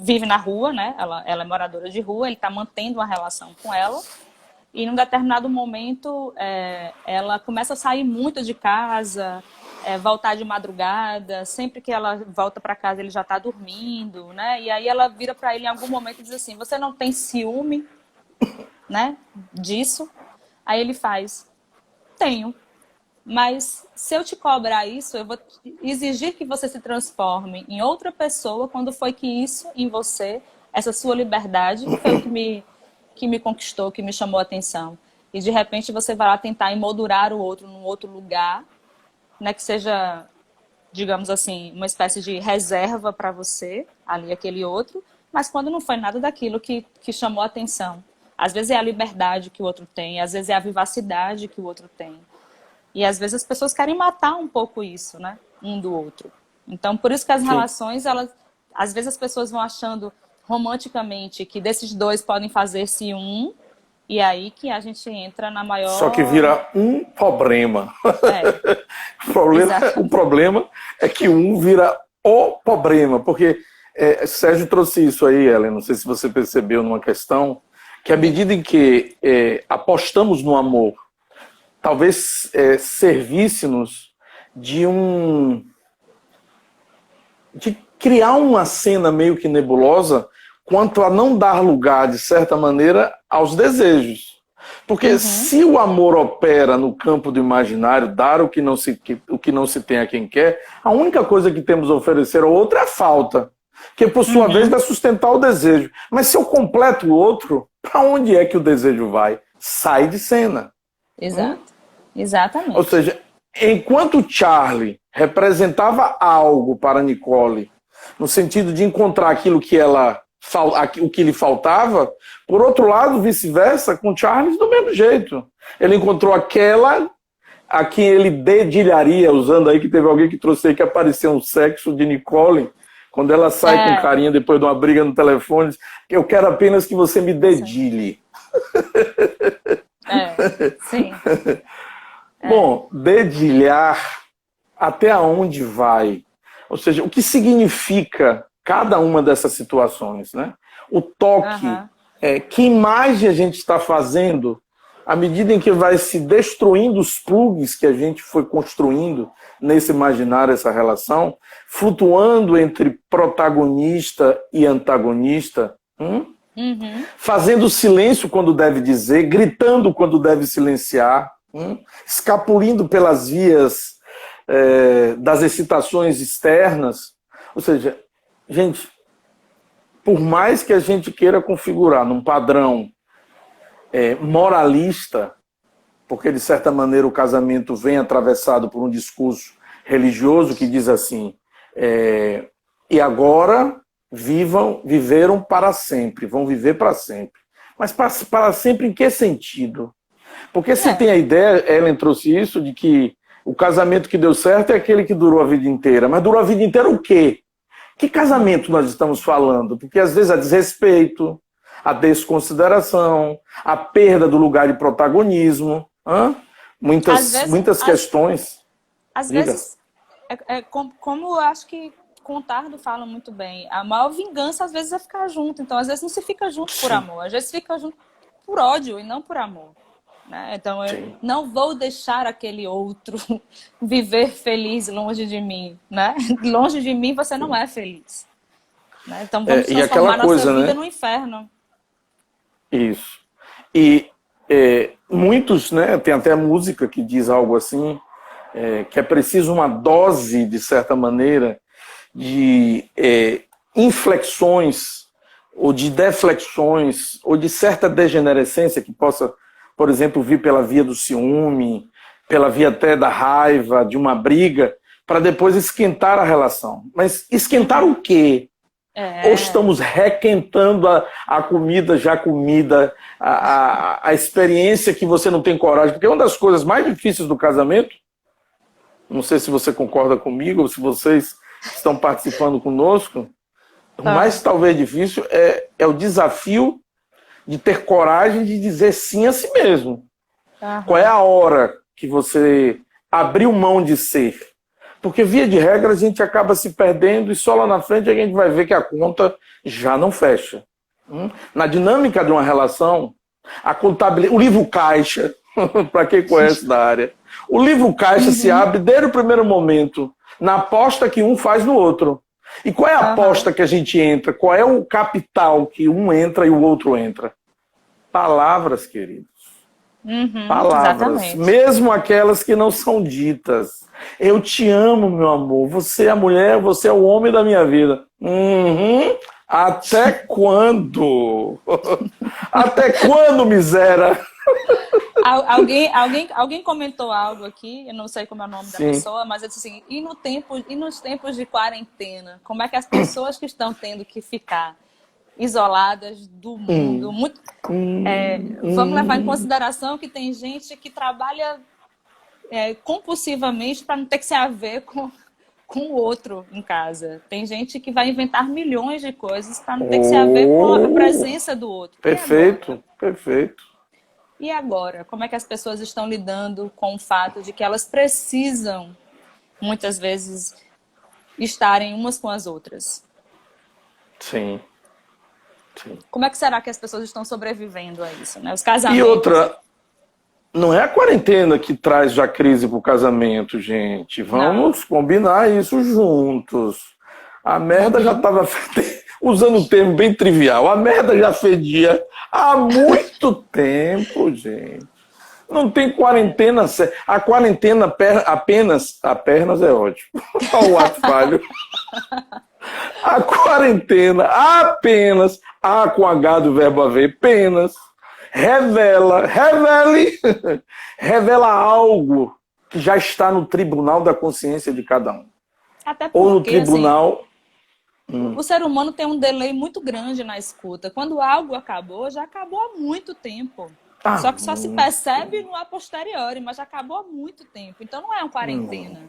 B: vive na rua, né? Ela é moradora de rua, ele está mantendo uma relação com ela. E num determinado momento, ela começa a sair muito de casa, voltar de madrugada. Sempre que ela volta para casa, ele já está dormindo, né? E aí ela vira para ele em algum momento e diz assim: você não tem ciúme, né, disso? Aí ele faz: tenho. Mas se eu te cobrar isso, eu vou exigir que você se transforme em outra pessoa quando foi que isso em você, essa sua liberdade, foi o que me conquistou, que me chamou a atenção. E de repente você vai lá tentar emoldurar o outro num outro lugar, né, que seja, digamos assim, uma espécie de reserva para você, ali aquele outro, mas quando não foi nada daquilo que chamou a atenção. Às vezes é a liberdade que o outro tem, às vezes é a vivacidade que o outro tem. E às vezes as pessoas querem matar um pouco isso, né, um do outro. Então, por isso que as relações, às vezes as pessoas vão achando romanticamente que desses dois podem fazer-se um, e aí que a gente entra na maior...
A: Só que vira um problema. O problema é que um vira o problema, porque Sérgio trouxe isso aí, Ellen, não sei se você percebeu numa questão, que à medida em que apostamos no amor, talvez servisse-nos de criar uma cena meio que nebulosa quanto a não dar lugar, de certa maneira, aos desejos. Porque se o amor opera no campo do imaginário, dar o que não se tem a quem quer, a única coisa que temos a oferecer ao outro é a falta, que por sua vez vai sustentar o desejo. Mas se eu completo o outro, para onde é que o desejo vai? Sai de cena.
B: Exato. Exatamente.
A: Ou seja, enquanto Charlie representava algo para Nicole, no sentido de encontrar aquilo que o que lhe faltava, por outro lado, vice-versa, com Charles do mesmo jeito. Ele encontrou aquela a quem ele dedilharia, usando aí que teve alguém que trouxe aí que apareceu um sexo de Nicole, quando ela sai com carinha depois de uma briga no telefone, diz, eu quero apenas que você me dedilhe.
B: Sim.
A: Bom, dedilhar até onde vai? Ou seja, o que significa cada uma dessas situações, né? o toque,
B: Aham.
A: que imagem a gente está fazendo à medida em que vai se destruindo os plugs que a gente foi construindo nesse imaginário, essa relação, flutuando entre protagonista e antagonista, fazendo silêncio quando deve dizer, gritando quando deve silenciar, escapulindo pelas vias das excitações externas. Ou seja, gente, por mais que a gente queira configurar num padrão moralista, porque de certa maneira o casamento vem atravessado por um discurso religioso que diz assim, e agora viveram para sempre, vão viver para sempre. Mas para sempre em que sentido? Porque se tem a ideia, Ellen trouxe isso, de que o casamento que deu certo é aquele que durou a vida inteira. Mas durou a vida inteira o quê? Que casamento nós estamos falando? Porque às vezes há desrespeito, a desconsideração, a perda do lugar de protagonismo, muitas questões.
B: Às vezes, como eu acho que Contardo fala muito bem, a maior vingança às vezes é ficar junto. Então, às vezes não se fica junto por amor, às vezes fica junto por ódio e não por amor. Né? Então, eu não vou deixar aquele outro viver feliz longe de mim. Né? Longe de mim você não é feliz. Né? Então, vamos transformar nossa vida no inferno.
A: Isso. E muitos, né, tem até música que diz algo assim, que é preciso uma dose, de certa maneira, de inflexões, ou de deflexões, ou de certa degenerescência que possa, por exemplo, vir pela via do ciúme, pela via até da raiva, de uma briga, para depois esquentar a relação. Mas esquentar o quê? Ou estamos requentando a comida já comida, a experiência que você não tem coragem? Porque uma das coisas mais difíceis do casamento, não sei se você concorda comigo, ou se vocês estão participando conosco, o mais talvez difícil é o desafio de ter coragem de dizer sim a si mesmo. Qual é a hora que você abriu mão de ser? Porque, via de regra, a gente acaba se perdendo e só lá na frente a gente vai ver que a conta já não fecha. Na dinâmica de uma relação, a contabilidade, o livro caixa, para quem conhece da área, o livro caixa se abre desde o primeiro momento, na aposta que um faz no outro. E qual é a aposta que a gente entra? Qual é o capital que um entra e o outro entra? Palavras, queridos. Palavras,
B: exatamente.
A: mesmo aquelas que não são ditas. Eu te amo, meu amor. Você é a mulher, você é o homem da minha vida. Até quando? Até quando, miséria?
B: Alguém comentou algo aqui, eu não sei como é o nome da pessoa, mas eu disse assim, e nos tempos de quarentena, como é que as pessoas que estão tendo que ficar isoladas do mundo, vamos levar em consideração que tem gente que trabalha compulsivamente para não ter que se haver com o outro em casa. Tem gente que vai inventar milhões de coisas para não ter que se haver com a presença do outro.
A: Perfeito, perfeito.
B: E agora? Como é que as pessoas estão lidando com o fato de que elas precisam, muitas vezes, estarem umas com as outras?
A: Sim.
B: Como é que será que as pessoas estão sobrevivendo a isso? Né? Os casamentos...
A: E outra, não é a quarentena que traz já crise para o casamento, gente. Vamos combinar isso juntos. A merda já estava... Usando um termo bem trivial, a merda já fedia há muito tempo, gente. Não tem quarentena. A quarentena apenas é ótimo. Olha o ato falho. A quarentena apenas, A com H do verbo haver, revela algo que já está no tribunal da consciência de cada um.
B: Até porque,
A: ou no tribunal...
B: O ser humano tem um delay muito grande na escuta. Quando algo acabou, já acabou há muito tempo. Só que só se percebe no a posteriori, mas já acabou há muito tempo. Então não é uma quarentena.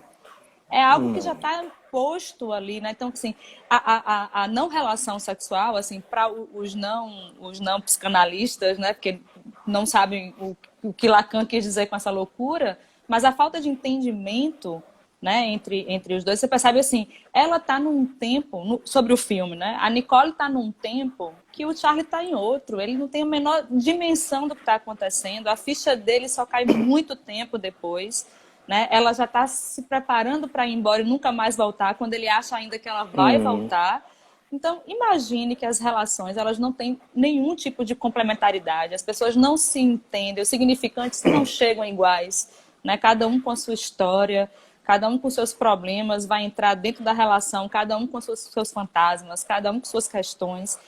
B: É algo que já está posto ali, né? Então, assim, a não relação sexual, assim, para os não psicanalistas, né? Porque não sabem o que Lacan quis dizer com essa loucura, mas a falta de entendimento né, entre os dois, você percebe assim, ela tá num tempo, sobre o filme, né, a Nicole tá num tempo que o Charlie tá em outro, ele não tem a menor dimensão do que está acontecendo, a ficha dele só cai muito tempo depois, né, ela já está se preparando para ir embora e nunca mais voltar, quando ele acha ainda que ela vai voltar. Então, imagine que as relações, elas não têm nenhum tipo de complementaridade, as pessoas não se entendem, os significantes não chegam iguais, né? Cada um com a sua história, cada um com seus problemas, vai entrar dentro da relação, cada um com seus fantasmas, cada um com suas questões,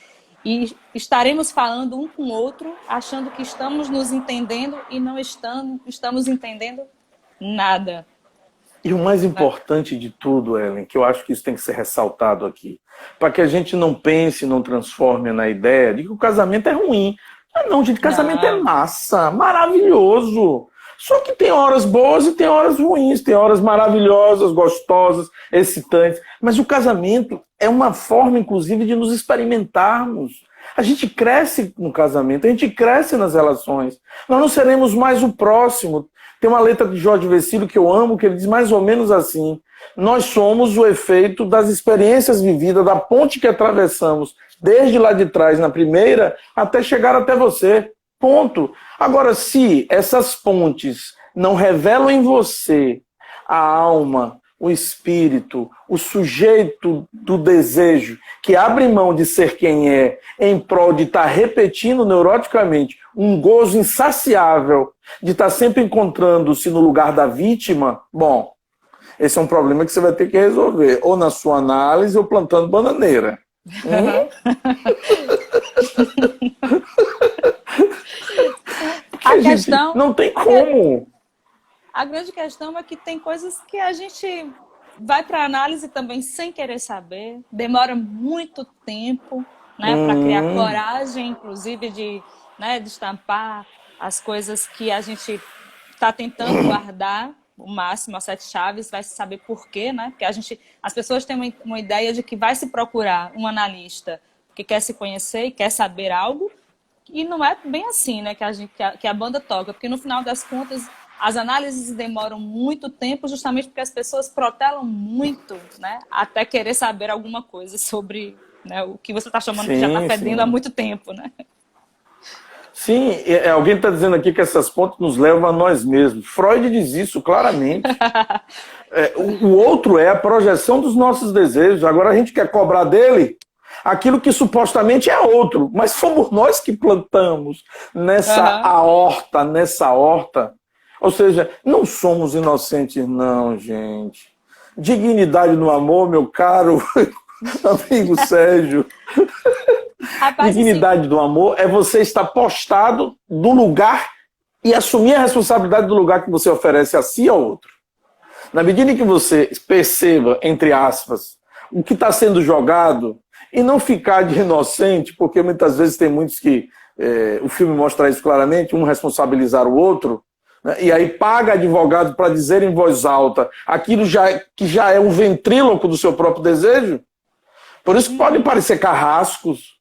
B: e estaremos falando um com o outro, achando que estamos nos entendendo e não estamos entendendo nada.
A: E o mais importante de tudo, Ellen, que eu acho que isso tem que ser ressaltado aqui, para que a gente não pense, não transforme na ideia de que o casamento é ruim. Não, gente, casamento é massa, maravilhoso. Só que tem horas boas e tem horas ruins, tem horas maravilhosas, gostosas, excitantes. Mas o casamento é uma forma, inclusive, de nos experimentarmos. A gente cresce no casamento, a gente cresce nas relações. Nós não seremos mais o próximo. Tem uma letra de Jorge Vecílio que eu amo, que ele diz mais ou menos assim: nós somos o efeito das experiências vividas, da ponte que atravessamos, desde lá de trás, na primeira, até chegar até você. Ponto. Agora, se essas pontes não revelam em você a alma, o espírito, o sujeito do desejo, que abre mão de ser quem é, em prol de estar repetindo neuroticamente um gozo insaciável, de estar sempre encontrando-se no lugar da vítima, bom, esse é um problema que você vai ter que resolver, ou na sua análise, ou plantando bananeira.
B: A questão
A: não tem como.
B: A grande questão é que tem coisas que a gente vai para análise também sem querer saber, demora muito tempo, né, para criar coragem, inclusive, de estampar as coisas que a gente está tentando guardar o máximo, as 7 chaves, vai se saber por quê, né? Porque as pessoas têm uma ideia de que vai se procurar um analista que quer se conhecer e quer saber algo, e não é bem assim, né, que a banda toca, porque no final das contas as análises demoram muito tempo justamente porque as pessoas protelam muito, né, até querer saber alguma coisa sobre, né, o que você está chamando que já está fedendo há muito tempo, né?
A: Sim, alguém está dizendo aqui que essas pontes nos levam a nós mesmos. Freud diz isso claramente. O outro é a projeção dos nossos desejos. Agora a gente quer cobrar dele aquilo que supostamente é outro, mas somos nós que plantamos nessa horta. Ou seja, não somos inocentes não, gente. Dignidade no amor, meu caro amigo Sérgio. Rapaz, dignidade do amor é você estar postado do lugar e assumir a responsabilidade do lugar que você oferece a si e ao outro. Na medida em que você perceba, entre aspas, o que está sendo jogado e não ficar de inocente, porque muitas vezes tem muitos que o filme mostra isso claramente, um responsabilizar o outro, né, e aí paga advogado para dizer em voz alta aquilo que já é um ventríloco do seu próprio desejo. Por isso que podem parecer carrascos.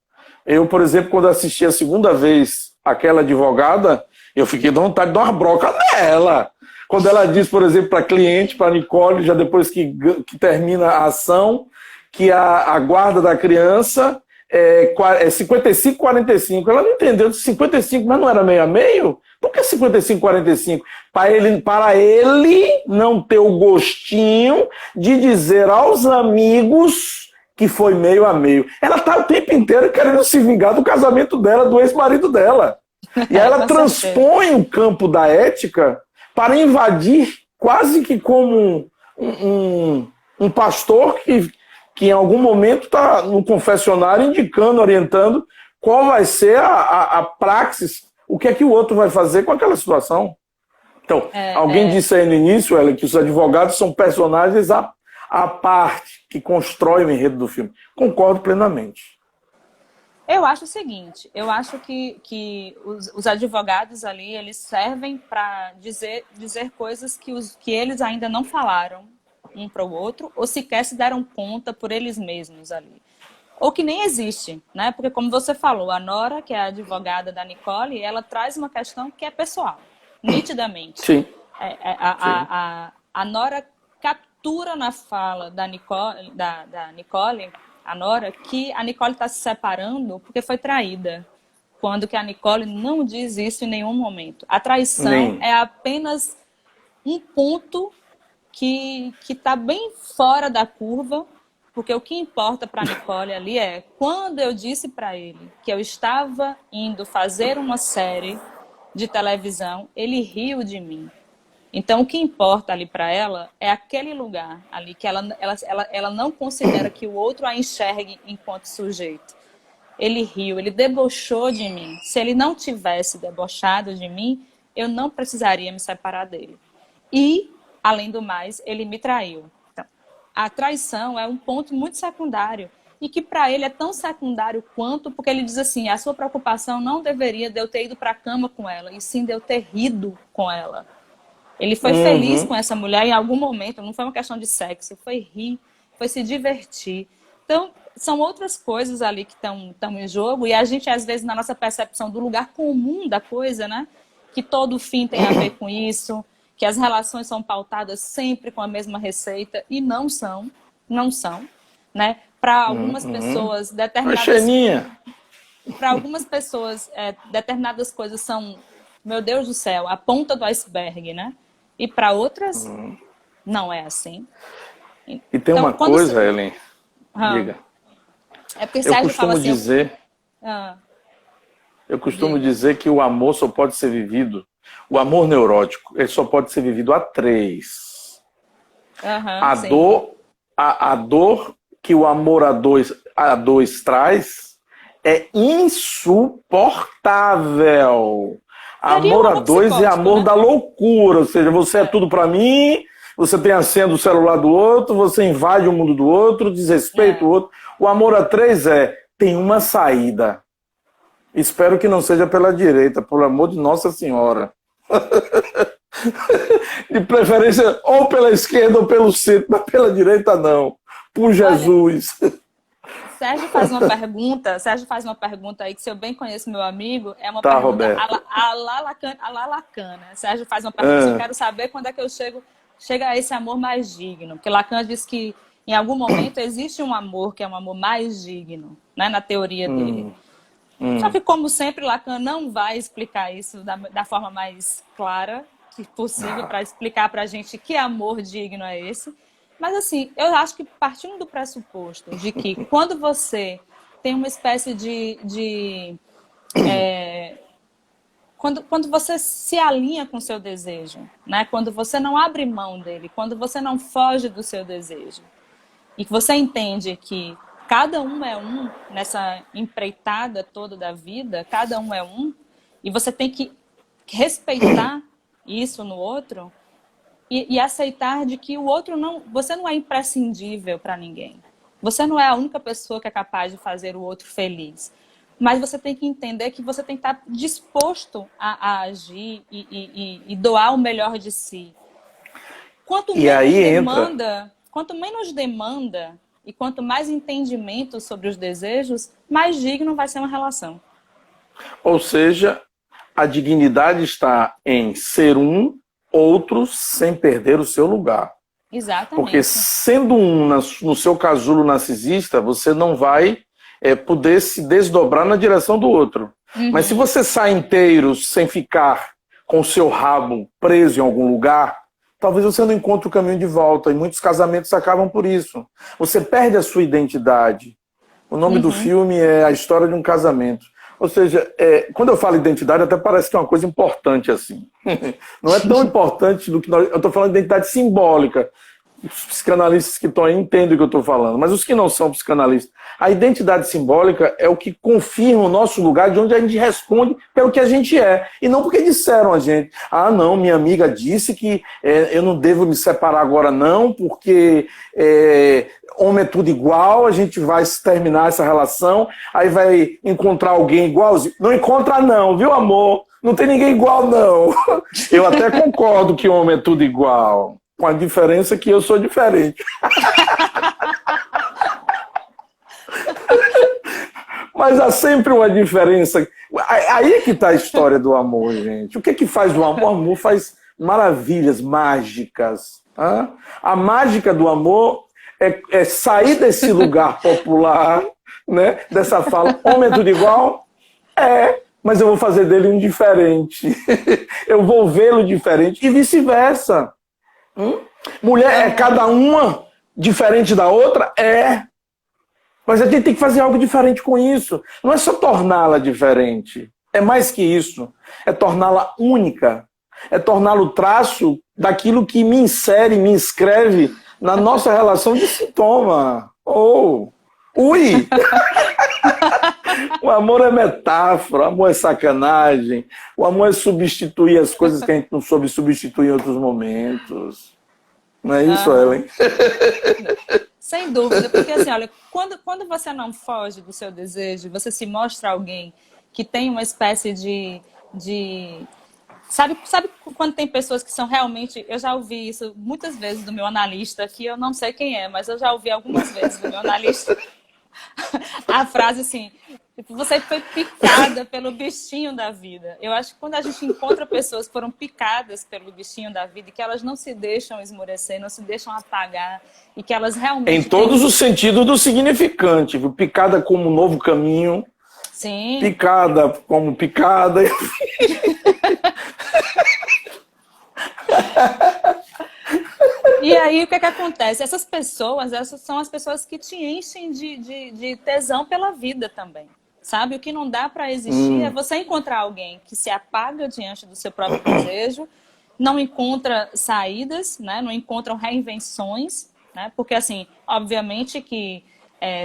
A: Eu, por exemplo, quando assisti a segunda vez aquela advogada, eu fiquei dando vontade de dar uma broca nela. Quando ela diz, por exemplo, para a cliente, para a Nicole, já depois que termina a ação, que a guarda da criança é 55-45. Ela não entendeu de 55, mas não era meio a meio? Por que 55-45? Para ele não ter o gostinho de dizer aos amigos que foi meio a meio. Ela está o tempo inteiro querendo se vingar do casamento dela, do ex-marido dela. E aí ela transpõe o campo da ética para invadir, quase que como um pastor que em algum momento está no confessionário indicando, orientando qual vai ser a praxis, o que é que o outro vai fazer com aquela situação. Então, alguém disse aí no início, Ellen, que os advogados são personagens à parte que constrói o enredo do filme. Concordo plenamente.
B: Eu acho o seguinte, eu acho que os advogados ali, eles servem para dizer coisas que eles ainda não falaram um para o outro, ou sequer se deram conta por eles mesmos ali. Ou que nem existe, né? Porque como você falou, a Nora, que é a advogada da Nicole, ela traz uma questão que é pessoal, nitidamente.
A: Sim.
B: A Nora leitura na fala da Nicole, da Nicole, a Nora, que a Nicole está se separando porque foi traída. Quando que a Nicole não diz isso em nenhum momento. A traição é apenas um ponto que está bem fora da curva, porque o que importa para a Nicole ali é, quando eu disse para ele que eu estava indo fazer uma série de televisão, ele riu de mim. Então, o que importa ali para ela é aquele lugar ali, que ela não considera que o outro a enxergue enquanto sujeito. Ele riu, ele debochou de mim. Se ele não tivesse debochado de mim, eu não precisaria me separar dele. E, além do mais, ele me traiu. Então, a traição é um ponto muito secundário e que para ele é tão secundário quanto, porque ele diz assim, a sua preocupação não deveria de eu ter ido para a cama com ela, e sim de eu ter rido com ela. Ele foi feliz com essa mulher em algum momento, não foi uma questão de sexo, foi rir, foi se divertir. Então, são outras coisas ali que estão em jogo, e a gente, às vezes, na nossa percepção do lugar comum da coisa, né? Que todo fim tem a ver com isso, que as relações são pautadas sempre com a mesma receita, e não são, né? Para algumas pessoas, determinadas coisas são, meu Deus do céu, a ponta do iceberg, né? E para outras, não é assim.
A: E tem uma coisa, Ellen, diga.
B: É porque Sérgio fala assim...
A: Eu costumo dizer que o amor só pode ser vivido, o amor neurótico, ele só pode ser vivido a 3. A dor que o amor a dois traz é insuportável. Amor a 2 é amor, né? Da loucura, ou seja, você é tudo pra mim, você tem a senha do celular do outro, você invade o mundo do outro, desrespeita o outro. O amor a 3 tem uma saída. Espero que não seja pela direita, por amor de Nossa Senhora. De preferência, ou pela esquerda ou pelo centro, mas pela direita não. Por Jesus. Olha,
B: Sérgio faz uma pergunta aí que, se eu bem conheço meu amigo, é uma pergunta a la Lacan, né? Sérgio faz uma pergunta, eu quero saber quando é que eu chega a esse amor mais digno. Porque Lacan diz que em algum momento existe um amor que é um amor mais digno, né? Na teoria dele. Só que, como sempre, Lacan não vai explicar isso da forma mais clara que possível para explicar para a gente que amor digno é esse. Mas, assim, eu acho que, partindo do pressuposto de que quando você tem uma espécie quando você se alinha com o seu desejo, né? Quando você não abre mão dele, quando você não foge do seu desejo, e que você entende que cada um é um nessa empreitada toda da vida, cada um é um, e você tem que respeitar isso no outro e aceitar de que o outro você não é imprescindível para ninguém. Você não é a única pessoa que é capaz de fazer o outro feliz. Mas você tem que entender que você tem que estar disposto a agir e doar o melhor de si. Quanto menos demanda e quanto mais entendimento sobre os desejos, mais digno vai ser uma relação.
A: Ou seja, a dignidade está em ser outro sem perder o seu lugar.
B: Exatamente.
A: Porque sendo no seu casulo narcisista, você não vai poder se desdobrar na direção do outro. Mas se você sai inteiro, sem ficar com o seu rabo preso em algum lugar, talvez você não encontre o caminho de volta. E muitos casamentos acabam por isso. Você perde a sua identidade. O nome do filme é A História de um Casamento. Ou seja, quando eu falo identidade, até parece que é uma coisa importante assim. Não é tão importante do que eu estou falando de identidade simbólica. Os psicanalistas que estão aí entendem o que eu estou falando, mas os que não são psicanalistas, a identidade simbólica é o que confirma o nosso lugar, de onde a gente responde pelo que a gente é, e não porque disseram a gente. Ah, não, minha amiga disse que eu não devo me separar agora não, porque homem é tudo igual, a gente vai terminar essa relação, aí vai encontrar alguém igualzinho. Não encontra não, viu, amor? Não tem ninguém igual, não. Eu até concordo que homem é tudo igual, com a diferença que eu sou diferente. Mas há sempre uma diferença. Aí é que está a história do amor, gente. O que é que faz do amor? O amor faz maravilhas mágicas. A mágica do amor é sair desse lugar popular, né? Dessa fala, homem é tudo igual? Mas eu vou fazer dele um diferente. Eu vou vê-lo diferente e vice-versa. Mulher é cada uma diferente da outra? Mas a gente tem que fazer algo diferente com isso. Não é só torná-la diferente. É mais que isso. É torná-la única. É torná-la o traço daquilo que me insere, me inscreve na nossa relação de sintoma. Ui! O amor é metáfora, o amor é sacanagem, o amor é substituir as coisas que a gente não soube substituir em outros momentos. Não é isso, Ellen?
B: Sem dúvida, porque assim, olha, quando você não foge do seu desejo, você se mostra alguém que tem uma espécie de... Sabe quando tem pessoas que são realmente... Eu já ouvi isso muitas vezes do meu analista, que eu não sei quem é, mas eu já ouvi algumas vezes do meu analista a frase assim, você foi picada pelo bichinho da vida. Eu acho que quando a gente encontra pessoas que foram picadas pelo bichinho da vida e que elas não se deixam esmorecer, não se deixam apagar e que elas realmente...
A: Em todos os sentidos do significante, viu? Picada como um novo caminho.
B: Sim.
A: Picada como picada.
B: E aí, o que acontece? Essas pessoas, essas são as pessoas que te enchem de tesão pela vida também, sabe? O que não dá para existir é você encontrar alguém que se apaga diante do seu próprio desejo, não encontra saídas, né? Não encontram reinvenções, né? Porque, assim, obviamente que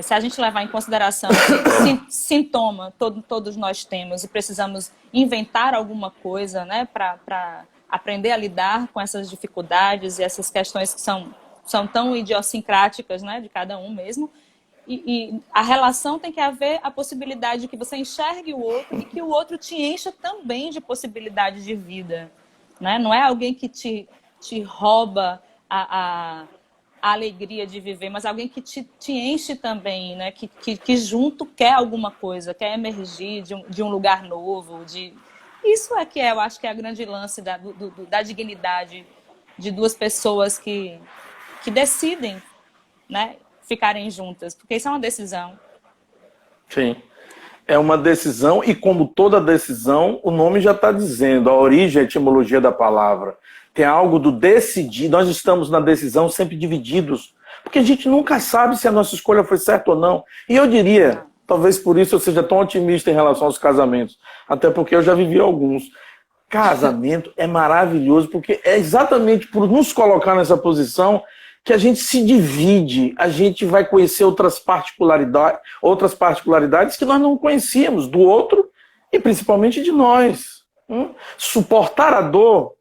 B: se a gente levar em consideração que sintoma todos nós temos e precisamos inventar alguma coisa, né? Para aprender a lidar com essas dificuldades e essas questões que são tão idiosincráticas, né, de cada um mesmo. E a relação tem que haver a possibilidade de que você enxergue o outro e que o outro te encha também de possibilidade de vida. Né? Não é alguém que te rouba a alegria de viver, mas alguém que te enche também, né? Que junto quer alguma coisa, quer emergir de um lugar novo, Isso é que eu acho que é a grande lance da dignidade de duas pessoas que decidem, né, ficarem juntas, porque isso é uma decisão.
A: Sim, é uma decisão e como toda decisão, o nome já está dizendo, a origem, a etimologia da palavra. Tem algo do decidir, nós estamos na decisão sempre divididos, porque a gente nunca sabe se a nossa escolha foi certa ou não. E eu diria... Talvez por isso eu seja tão otimista em relação aos casamentos. Até porque eu já vivi alguns. Casamento é maravilhoso, porque é exatamente por nos colocar nessa posição que a gente se divide, a gente vai conhecer outras particularidades que nós não conhecíamos do outro e principalmente de nós. Suportar a dor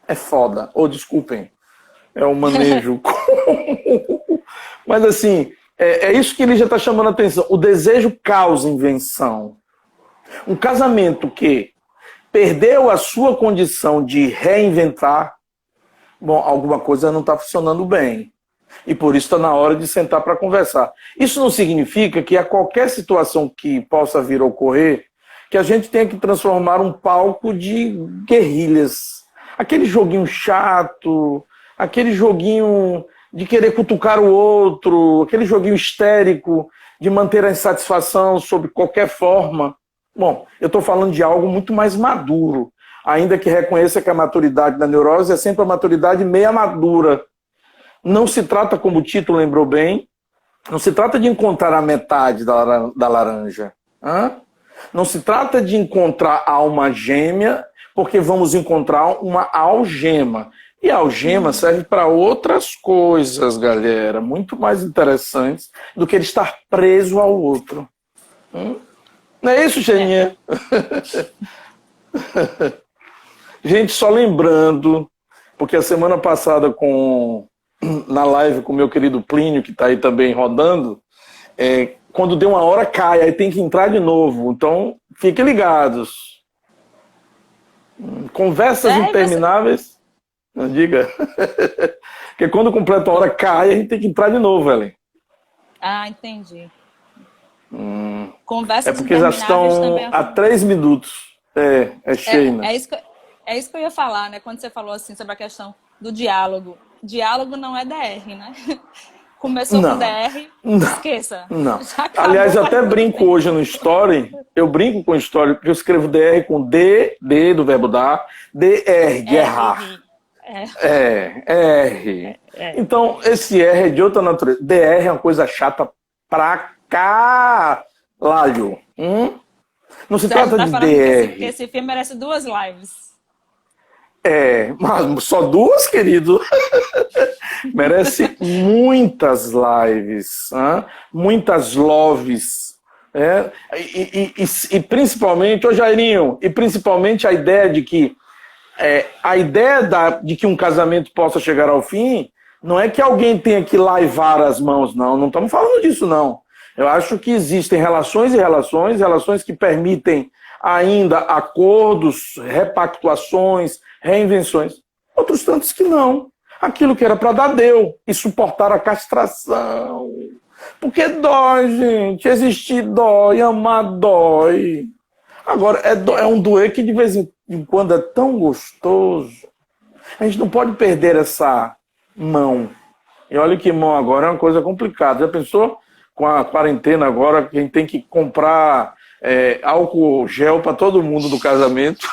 A: é foda. Ou desculpem, é um manejo. Mas assim... É isso que ele já está chamando a atenção. O desejo causa invenção. Um casamento que perdeu a sua condição de reinventar, bom, alguma coisa não está funcionando bem. E por isso está na hora de sentar para conversar. Isso não significa que a qualquer situação que possa vir a ocorrer, que a gente tenha que transformar um palco de guerrilhas. Aquele joguinho chato, aquele joguinho... de querer cutucar o outro, aquele joguinho histérico, de manter a insatisfação sob qualquer forma. Bom, eu estou falando de algo muito mais maduro, ainda que reconheça que a maturidade da neurose é sempre a maturidade meia madura. Não se trata, como o título lembrou bem, não se trata de encontrar a metade da laranja. Não se trata de encontrar a alma gêmea, porque vamos encontrar uma algema. E a algema serve para outras coisas, galera, muito mais interessantes do que ele estar preso ao outro. Não é isso, Geninha? Gente, só lembrando, porque a semana passada na live com o meu querido Plínio, que está aí também rodando, quando deu uma hora cai, aí tem que entrar de novo. Então, fiquem ligados. Conversas intermináveis... Não diga. Porque quando completa a hora cai, a gente tem que entrar de novo, Ellen.
B: Ah, entendi. Conversas
A: porque já estão
B: também...
A: há 3 minutos. É cheio, né?
B: É isso que eu ia falar, né? Quando você falou assim sobre a questão do diálogo. diálogo não é DR, né? Começou
A: Não,
B: com DR,
A: não,
B: esqueça.
A: não.
B: Já acabou,
A: Aliás, eu
B: faz
A: até
B: muito
A: brinco
B: tempo.
A: hoje no Story, eu brinco com Story, porque eu escrevo DR com D do verbo dar, DR, de errar.
B: R. É,
A: R.
B: é.
A: Então, esse R é de outra natureza. DR é uma coisa chata pra caralho. Não
B: O
A: se
B: Sérgio
A: trata
B: tá
A: de
B: falando que
A: DR.
B: esse filme merece 2 lives.
A: Mas só 2, querido? Merece muitas lives, muitas loves. E principalmente, ô Jairinho, e principalmente a ideia de que de que um casamento possa chegar ao fim não é que alguém tenha que laivar as mãos, não. Não estamos falando disso, não. Eu acho que existem relações e relações, relações que permitem ainda acordos, repactuações, reinvenções. Outros tantos que não. Aquilo que era para dar, deu. E suportar a castração. Porque dói, gente. Existir dói, amar dói. Agora, é um doer que de vez em quando é tão gostoso. A gente não pode perder essa mão. E olha que mão agora é uma coisa complicada. Já pensou? Com a quarentena agora, quem tem que comprar álcool gel para todo mundo do casamento.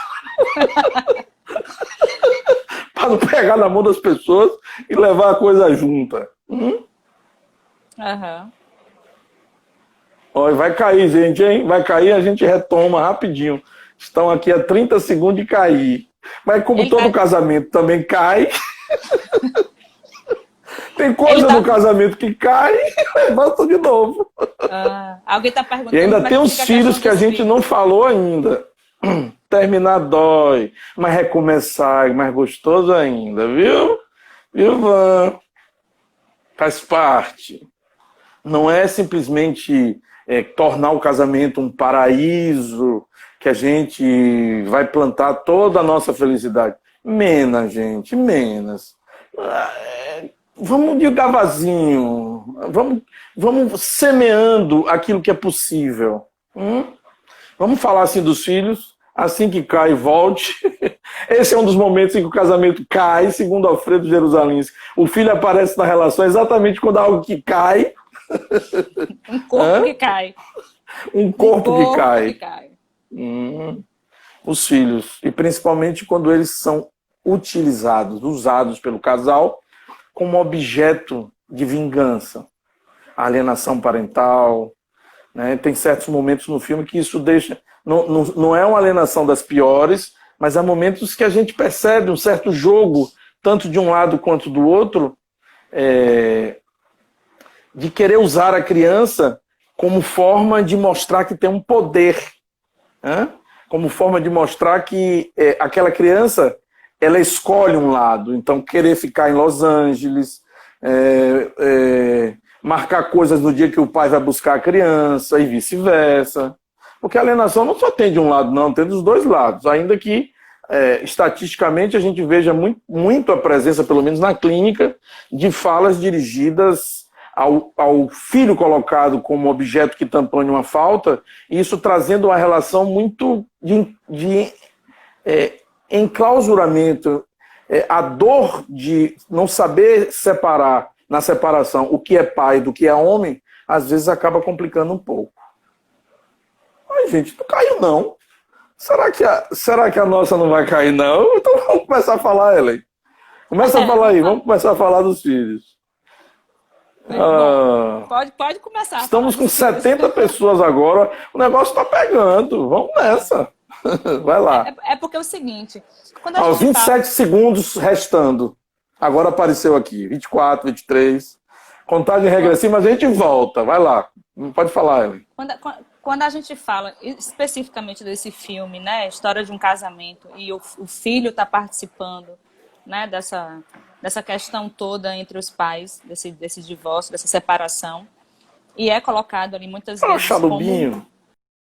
A: Para não pegar na mão das pessoas e levar a coisa junta.
B: Aham.
A: Olha, vai cair, gente, hein? Vai cair, a gente retoma rapidinho. Estão aqui a 30 segundos de cair. Mas como
B: Ele
A: todo
B: tá,
A: casamento também cai, tem
B: ele
A: coisa
B: tá,
A: no casamento que cai e levanta de novo.
B: alguém tá
A: E
B: perguntando
A: ainda
B: como é
A: tem
B: que
A: os
B: fica a
A: filhos
B: questão
A: que a
B: dos
A: gente não
B: filhos.
A: falou ainda. Terminar dói, mas recomeçar é mais gostoso ainda, viu? Viu, Van? Faz parte. Não é simplesmente tornar o casamento um paraíso que a gente vai plantar toda a nossa felicidade. Menos, gente, menos. Vamos devagarzinho, vamos semeando aquilo que é possível. Vamos falar assim dos filhos, assim que cai, volte. Esse é um dos momentos em que o casamento cai, segundo Alfredo Jerusalins. O filho aparece na relação exatamente quando há algo que cai,
B: Um corpo que cai.
A: um
B: Um
A: corpo que
B: corpo que
A: cai.
B: cai.
A: Os filhos, e principalmente quando eles são utilizados, usados pelo casal como objeto de vingança, alienação parental, né? Tem certos momentos no filme que isso deixa, não é uma alienação das piores, mas há momentos que a gente percebe um certo jogo, tanto de um lado quanto do outro, de querer usar a criança como forma de mostrar que tem um poder, né? Como forma de mostrar que aquela criança ela escolhe um lado. Então, querer ficar em Los Angeles, marcar coisas no dia que o pai vai buscar a criança e vice-versa. Porque a alienação não só tem de um lado, não, tem dos dois lados. Ainda que, estatisticamente, a gente veja muito a presença, pelo menos na clínica, de falas dirigidas ao filho colocado como objeto que tampone uma falta, e isso trazendo uma relação muito de enclausuramento, a dor de não saber separar na separação o que é pai do que é homem, às vezes acaba complicando um pouco. Ai, gente, não caiu não. Será que a nossa não vai cair não? Então vamos começar a falar, Ellen. Começa a falar aí, vamos começar a falar dos filhos.
B: Bom, pode começar a falar
A: Estamos com
B: dos filhos.
A: 70 pessoas agora, o negócio está pegando, vamos nessa. Vai lá.
B: É porque é o seguinte, quando a
A: Aos
B: gente
A: 27
B: fala...
A: segundos restando. Agora apareceu aqui, 24, 23. Contagem regressiva, mas a gente volta. Vai lá. Pode falar, Ellen.
B: Quando a gente fala especificamente desse filme, né, História de um Casamento, e o filho está participando, né, dessa questão toda entre os pais, desse divórcio, dessa separação, e é colocado ali muitas vezes como...
A: Chalubinho.